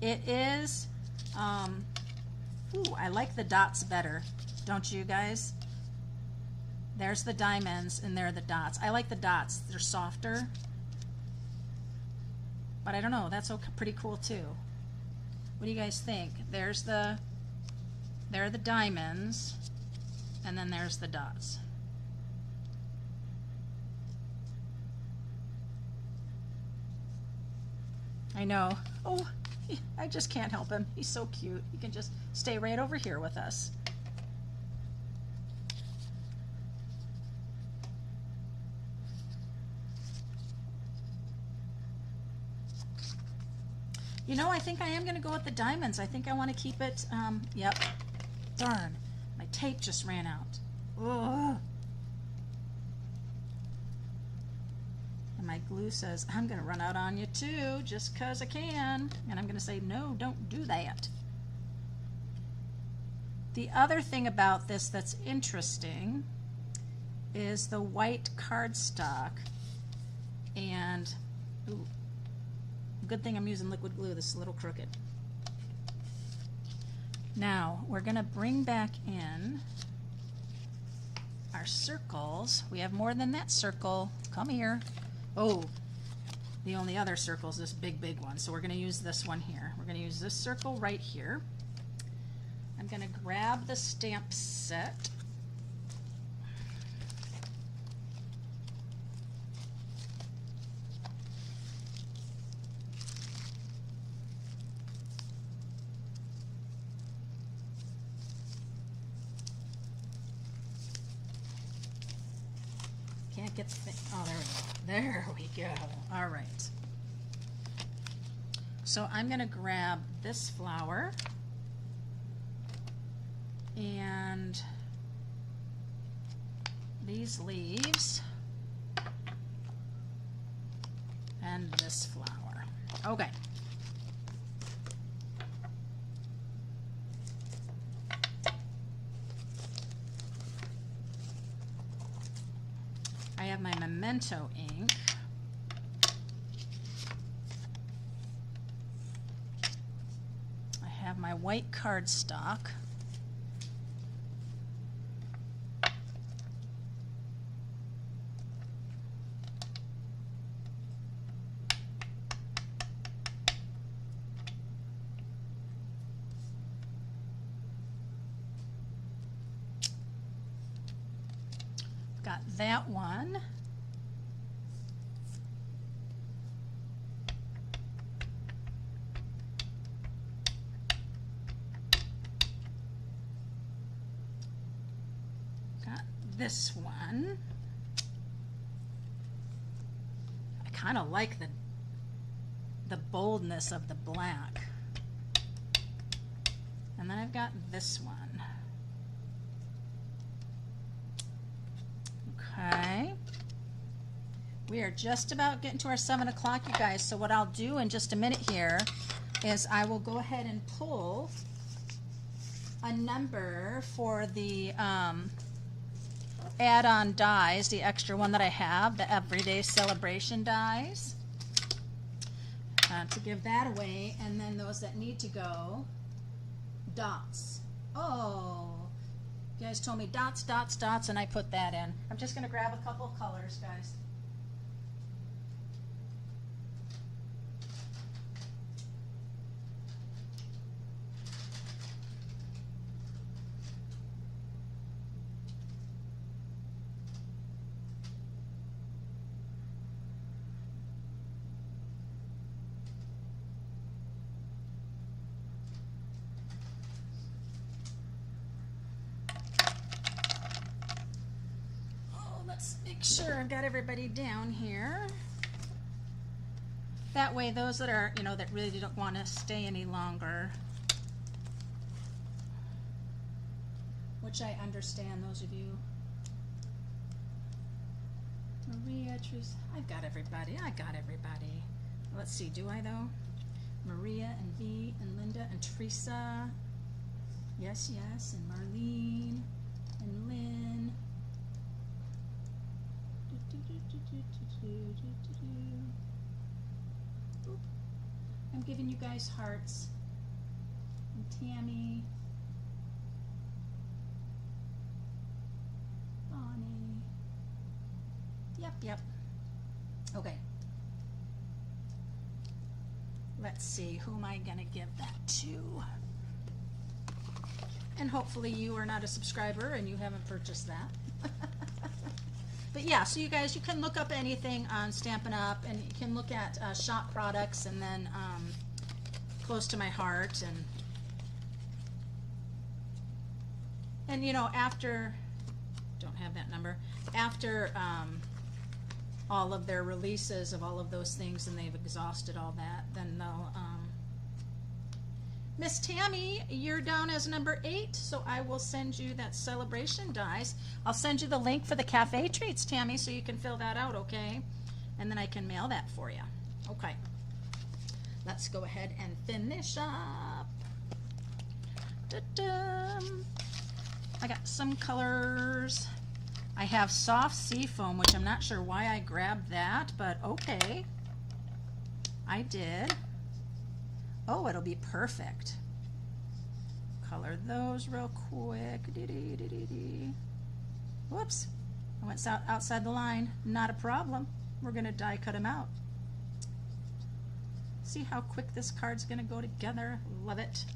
Speaker 1: It is, ooh, I like the dots better, don't you guys? There's the diamonds and there are the dots. I like the dots, they're softer. But I don't know, that's pretty cool too. What do you guys think? There are the diamonds, and then there's the dots. I know. Oh, I just can't help him. He's so cute. He can just stay right over here with us. You know, I think I am going to go with the diamonds. I think I want to keep it, yep. Darn, my tape just ran out. Ugh. And my glue says, I'm going to run out on you too, just 'cause I can. And I'm going to say, no, don't do that. The other thing about this that's interesting is the white cardstock. And, ooh, good thing I'm using liquid glue. This is a little crooked. Now, we're going to bring back in our circles. We have more than that circle. Come here. Oh, the only other circle is this big, big one. So we're going to use this one here. We're going to use this circle right here. I'm going to grab the stamp set. Can't get the thing. Oh, there we go. There we go. All right. So I'm going to grab this flower and these leaves and this flower. Okay. I have my Memento ink. I have my white cardstock. Got that one. Got this one. I kind of like the boldness of the black. And then I've got this one. Okay, we are just about getting to our 7 o'clock, you guys, so what I'll do in just a minute here is I will go ahead and pull a number for the add-on dies, the extra one that I have, the Everyday Celebration dies, to give that away, and then those that need to go, dots. Oh, You guys told me dots, dots, dots, and I put that in. I'm just going to grab a couple of colors, guys. Make sure I've got everybody down here. That way those that are, you know, that really don't want to stay any longer, which I understand, those of you. Maria, Teresa, I've got everybody. I got everybody. Let's see, do I though? Maria and V and Linda and Teresa. Yes, yes, and Marlene and Lynn. Oop. I'm giving you guys hearts. And Tammy. Bonnie. Yep, yep. Okay. Let's see, who am I gonna give that to? And hopefully you are not a subscriber and you haven't purchased that. But yeah, so you guys, you can look up anything on Stampin' Up, and you can look at shop products, and then close to my heart, and you know, after, don't have that number, after all of their releases of all of those things, and they've exhausted all that, then they'll Miss Tammy, you're down as number 8, so I will send you that celebration dies. I'll send you the link for the cafe treats, Tammy, so you can fill that out, okay? And then I can mail that for you. Okay. Let's go ahead and finish up. Da-dum. I got some colors. I have soft sea foam, which I'm not sure why I grabbed that, but okay. I did. Oh, it'll be perfect. Color those real quick. Whoops. I went outside the line. Not a problem. We're going to die cut them out. See how quick this card's going to go together. Love it.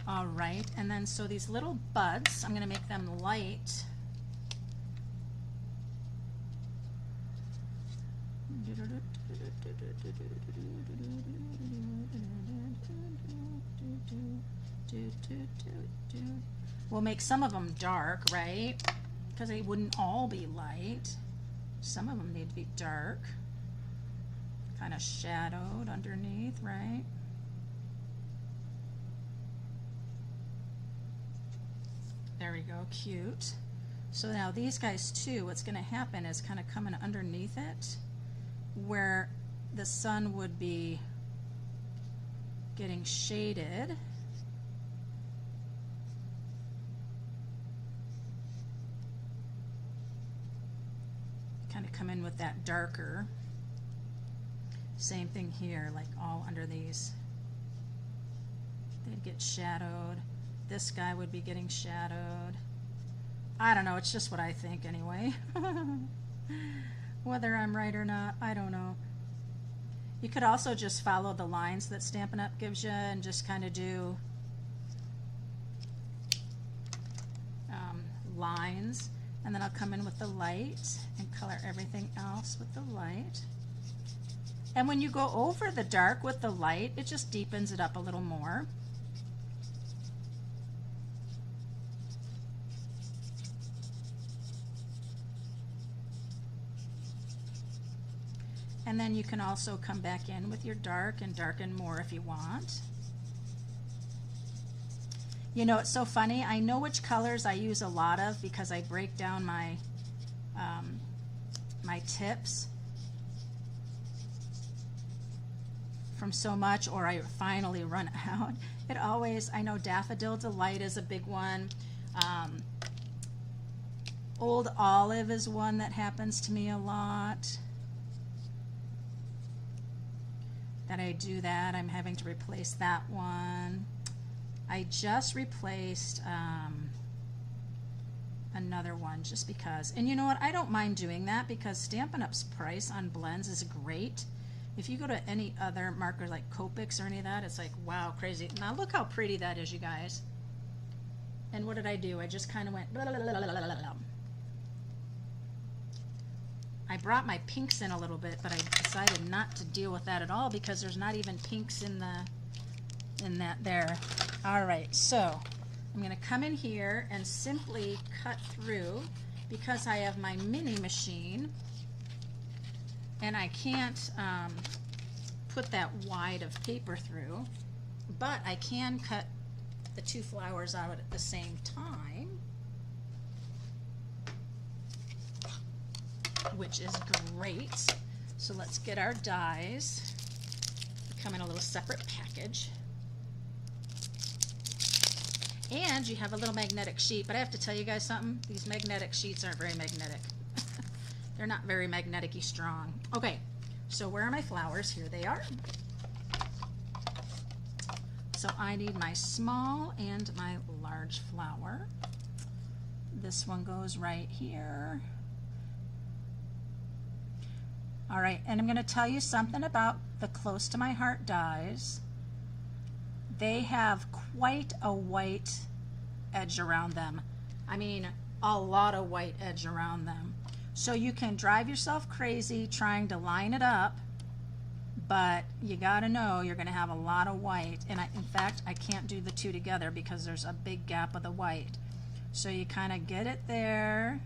Speaker 1: All right. And then so these little buds, I'm going to make them light. We'll make some of them dark, right? Because they wouldn't all be light. Some of them need to be dark. Kind of shadowed underneath, right? There we go, cute. So now these guys too, what's going to happen is kind of coming underneath it where the sun would be getting shaded. Kind of come in with that darker. Same thing here, like all under these. They'd get shadowed. This guy would be getting shadowed. I don't know, it's just what I think anyway. Whether I'm right or not, I don't know. You could also just follow the lines that Stampin' Up! Gives you and just kind of do lines, and then I'll come in with the light and color everything else with the light. And when you go over the dark with the light, it just deepens it up a little more. And then you can also come back in with your dark and darken more if you want. You know, it's so funny. I know which colors I use a lot of because I break down my my tips from so much, or I finally run out. It always, I know Daffodil Delight is a big one. Old Olive is one that happens to me a lot. That I do that, I'm having to replace that one. I just replaced another one just because. And you know what? I don't mind doing that because Stampin' Up's price on blends is great. If you go to any other marker like Copics or any of that, it's like, wow, crazy. Now look how pretty that is, you guys. And what did I do? I just kind of went blah, blah, blah, blah, blah, blah. I brought my pinks in a little bit, but I decided not to deal with that at all because there's not even pinks in that there. All right, so I'm going to come in here and simply cut through because I have my mini machine and I can't put that wide of paper through, but I can cut the two flowers out at the same time, which is great. So let's get our dies. They come in a little separate package. And you have a little magnetic sheet, but I have to tell you guys something. These magnetic sheets aren't very magnetic. They're not very magnetic-y strong. Okay, so where are my flowers? Here they are. So I need my small and my large flower. This one goes right here. All right, and I'm going to tell you something about the Close to My Heart dies. They have quite a white edge around them. I mean, a lot of white edge around them. So you can drive yourself crazy trying to line it up, but you gotta know you're gonna have a lot of white. And in fact, I can't do the two together because there's a big gap of the white. So you kind of get it there,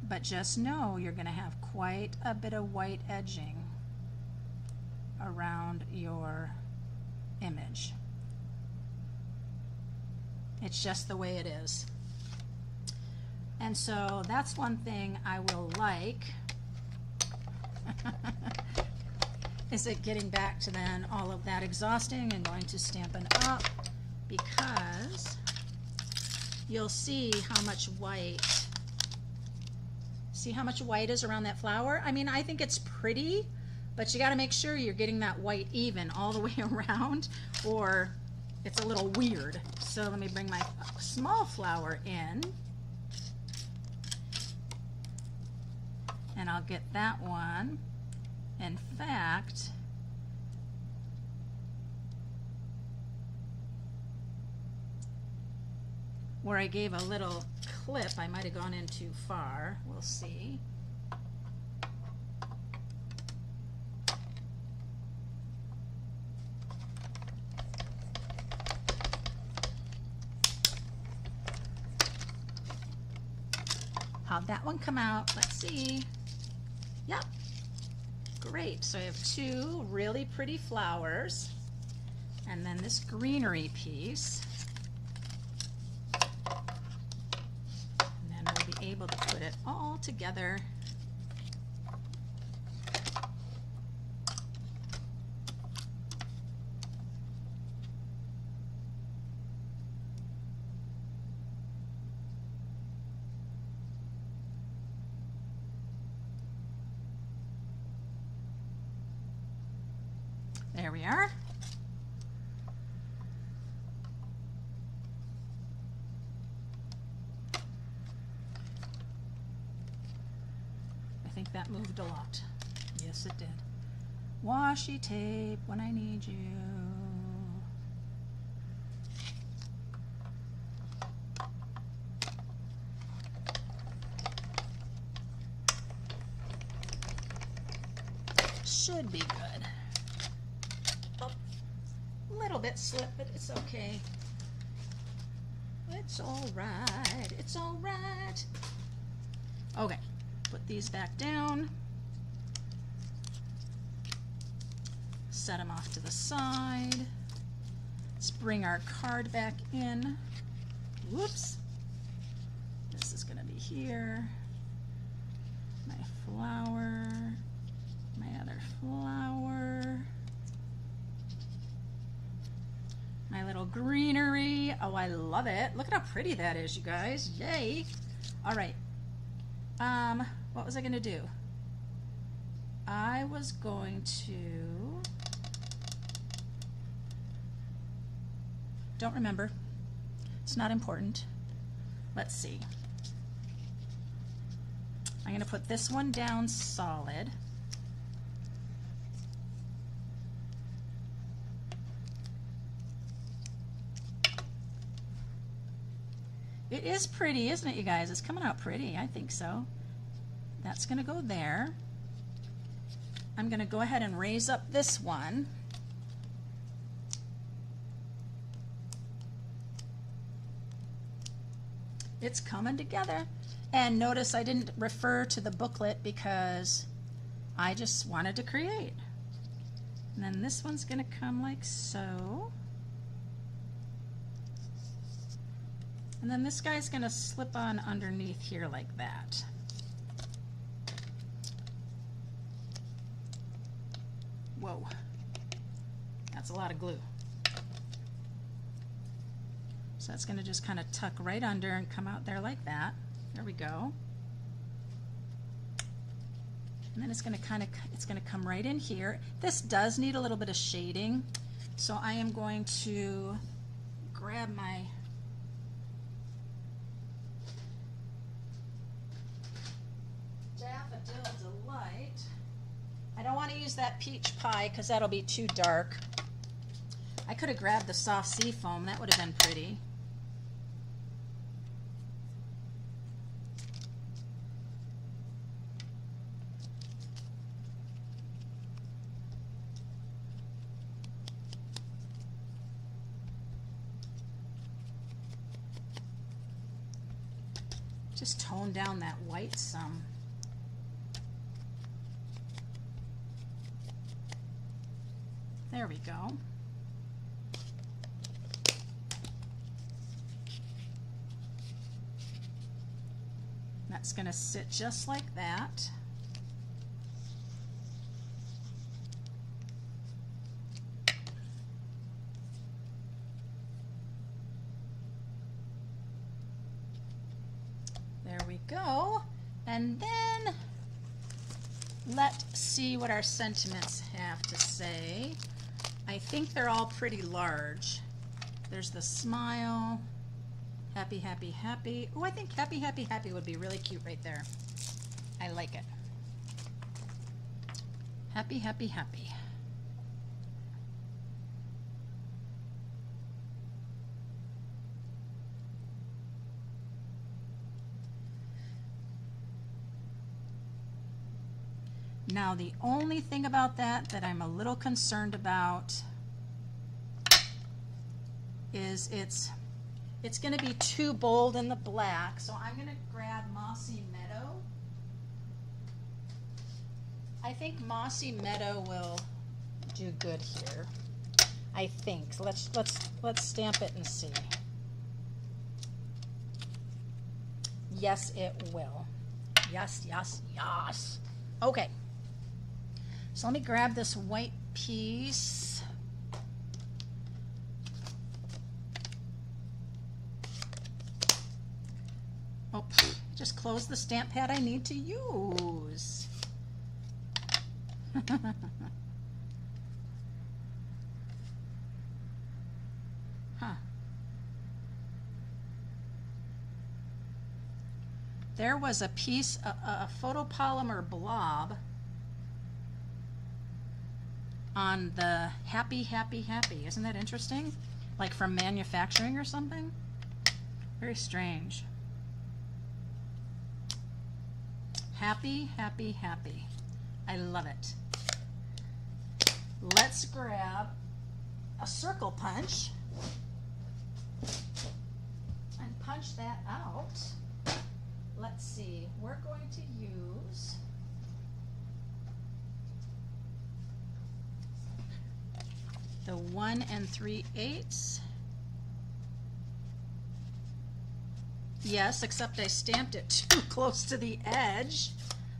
Speaker 1: but just know you're gonna have quite a bit of white edging around your image. It's just the way it is. And so that's one thing I will like. Is it getting back to then all of that exhausting and going to Stampin' Up, because you'll see how much white is around that flower. I mean, I think it's pretty, but you got to make sure you're getting that white even all the way around, or it's a little weird. So let me bring my small flower in, and I'll get that one. In fact, where I gave a little clip, I might have gone in too far. We'll see. How'd that one come out? Let's see. Yep. Great. So I have two really pretty flowers, and then this greenery piece. And then we'll be able to put it all together. There we are. I think that moved a lot. Yes, it did. Washi tape when I need you. Should be good. Little bit slip, but it's okay. It's all right. It's all right. Okay, put these back down. Set them off to the side. Let's bring our card back in. Whoops. This is going to be here. My flower. My other flower. My little greenery. Oh, I love it. Look at how pretty that is, you guys. Yay. All right. What was I going to do? I was going to Don't remember. It's not important. Let's see. I'm going to put this one down solid. It is pretty, isn't it, you guys? It's coming out pretty. I think so. That's going to go there. I'm going to go ahead and raise up this one. It's coming together. And notice I didn't refer to the booklet because I just wanted to create. And then this one's going to come like so. And then this guy's going to slip on underneath here like that. Whoa, that's a lot of glue. So that's going to just kind of tuck right under and come out there like that. There we go. And then it's going to come right in here. This does need a little bit of shading, so I am going to grab my Daffodil Delight. I don't want to use that peach pie because that'll be too dark. I could have grabbed the soft sea foam. That would have been pretty. Just tone down that white some. There we go. That's going to sit just like that. There we go. And then let's see what our sentiments have to say. I think they're all pretty large. There's the smile, happy, happy, happy. Oh, I think happy, happy, happy would be really cute right there. I like it. Happy, happy, happy. Now the only thing about that I'm a little concerned about is it's going to be too bold in the black, so I'm going to grab Mossy Meadow. I think Mossy Meadow will do good here. I think. So let's stamp it and see. Yes, it will. Yes, yes, yes. Okay. So let me grab this white piece. Oh, just close the stamp pad I need to use. Huh. There was a piece, a photopolymer blob on the happy, happy, happy. Isn't that interesting? Like from manufacturing or something? Very strange. Happy, happy, happy. I love it. Let's grab a circle punch and punch that out. Let's see, we're going to use the 1 3/8. Yes, except I stamped it too close to the edge.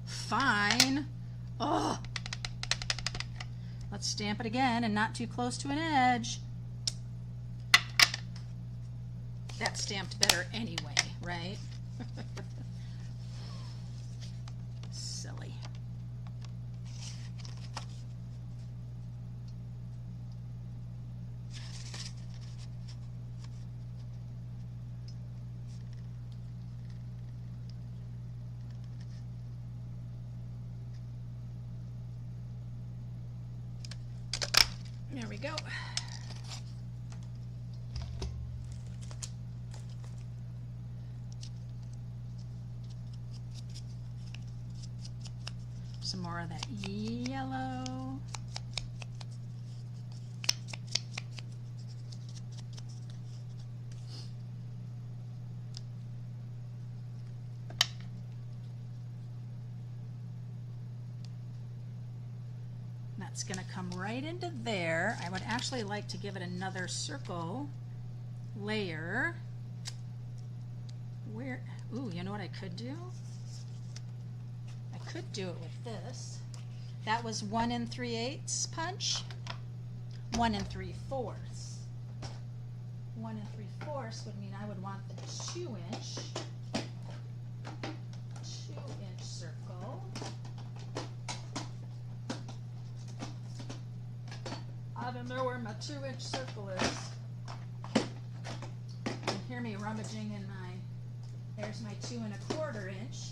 Speaker 1: Fine. Oh. Let's stamp it again and not too close to an edge. That's stamped better anyway, right? Silly. There we go. Some more of that yellow. That's going to come right into there. I would actually like to give it another circle layer. Where, ooh, you know what I could do? I could do it with this. That was 1 3/8 punch. 1 3/4. 1 3/4 would mean I would want the 2-inch circle. I don't know where my 2-inch circle is. You can hear me rummaging in my, there's my 2 1/4 inch.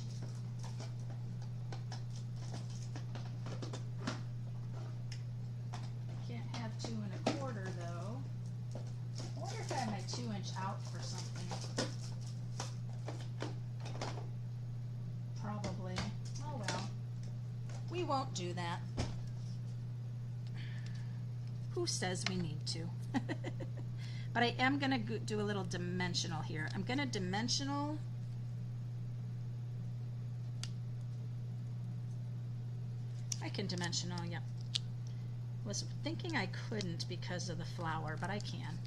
Speaker 1: I can't have 2 1/4 though. I wonder if I have my 2-inch out for something. Probably. Oh well. We won't do that. Who says we need to? But I am going to do a little dimensional here. I'm going to dimensional. I can dimensional, yep. Was thinking I couldn't because of the flower, but I can.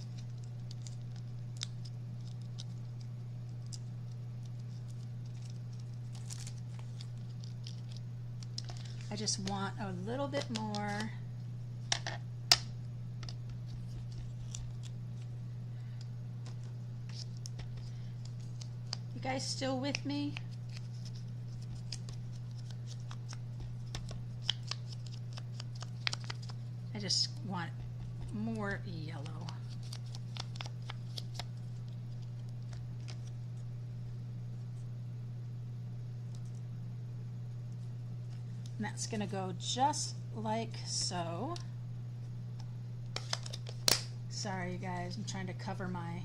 Speaker 1: I just want a little bit more. You guys still with me? I just want more yellow. And that's going to go just like so. Sorry, you guys, I'm trying to cover my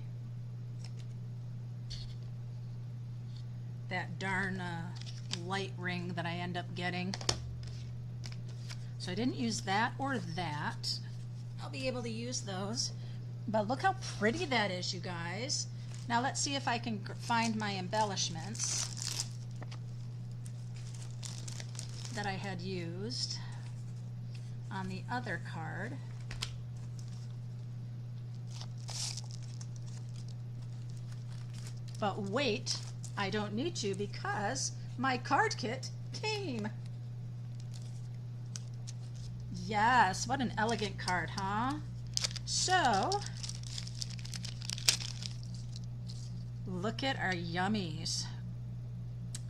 Speaker 1: that darn light ring that I end up getting. So I didn't use that or that. I'll be able to use those. But look how pretty that is, you guys. Now let's see if I can find my embellishments that I had used on the other card. But wait, I don't need to because my card kit came. Yes, what an elegant card, huh? So, look at our yummies.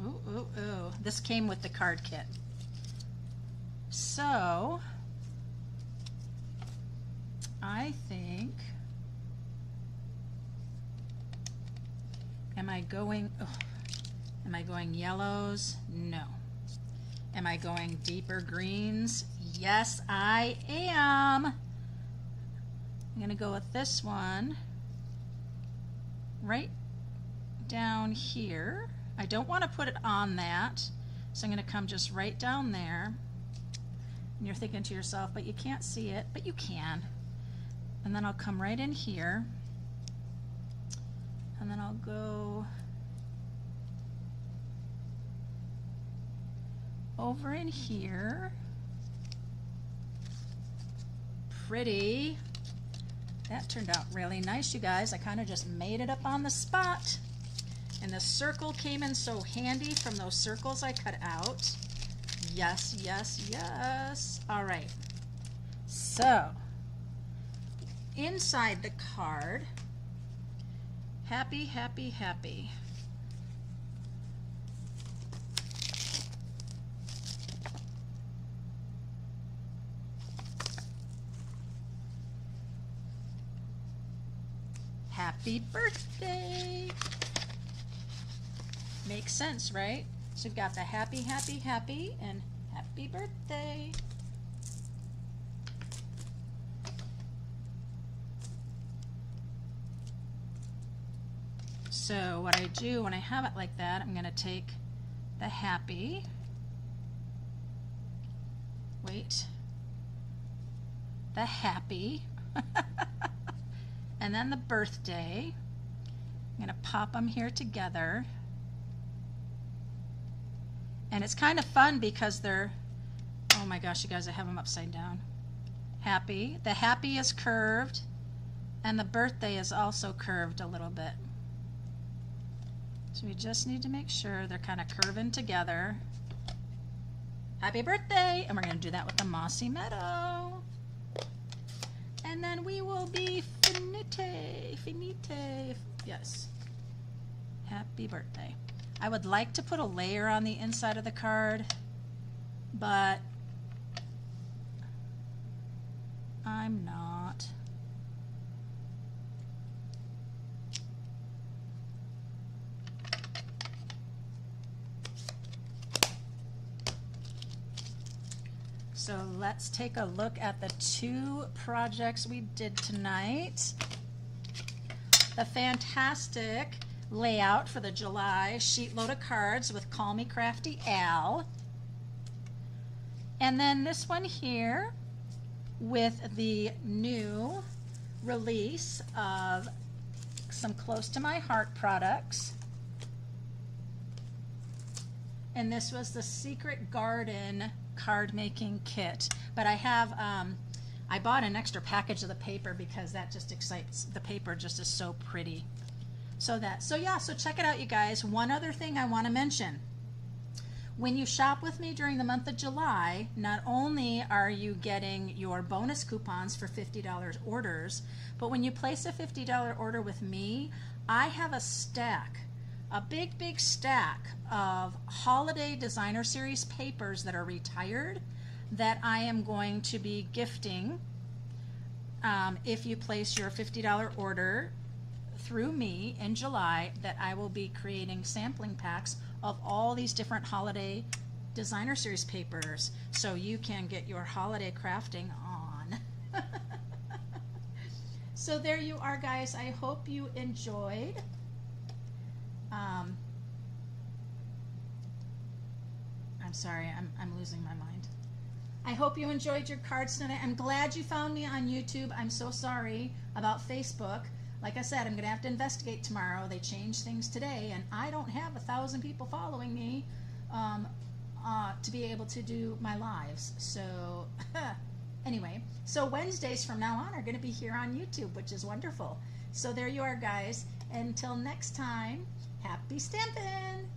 Speaker 1: Ooh, ooh, ooh. This came with the card kit. So, I think, am I going yellows? No. Am I going deeper greens? Yes, I am. I'm going to go with this one right down here. I don't want to put it on that, so I'm going to come just right down there. And you're thinking to yourself, but you can't see it, but you can. And then I'll come right in here, and then I'll go over in here. Pretty. That turned out really nice, you guys. I kind of just made it up on the spot. And the circle came in so handy from those circles I cut out. Yes, yes, yes. All right. So, inside the card, happy, happy, happy. Happy birthday. Makes sense, right? So we've got the happy, happy, happy, and happy birthday. So what I do when I have it like that, I'm going to take the happy, the happy, and then the birthday. I'm going to pop them here together. And it's kind of fun because they're, oh my gosh, you guys, I have them upside down. Happy. The happy is curved, and the birthday is also curved a little bit. So we just need to make sure they're kind of curving together. Happy birthday! And we're going to do that with the mossy meadow. And then we will be finite. Yes. Happy birthday. I would like to put a layer on the inside of the card, but I'm not. So let's take a look at the two projects we did tonight. The fantastic layout for the July sheet load of cards with Call Me Crafty Al. And then this one here with the new release of some Close to My Heart products. And this was the Secret Garden card making kit, but I have I bought an extra package of the paper because that just excites, the paper just is so pretty. So check it out, you guys. One other thing I want to mention: when you shop with me during the month of July, not only are you getting your bonus coupons for $50 orders, but when you place a $50 order with me, I have a stack, a big stack of holiday designer series papers that are retired that I am going to be gifting if you place your $50 order through me in July. That I will be creating sampling packs of all these different holiday designer series papers so you can get your holiday crafting on. So there you are, guys. I hope you enjoyed. I'm sorry, I'm losing my mind. I hope you enjoyed your cards tonight. I'm glad you found me on YouTube. I'm so sorry about Facebook. Like I said, I'm going to have to investigate tomorrow. They changed things today, and I don't have 1,000 people following me to be able to do my lives. So anyway, so Wednesdays from now on are going to be here on YouTube, which is wonderful. So there you are, guys. Until next time, happy stampin'!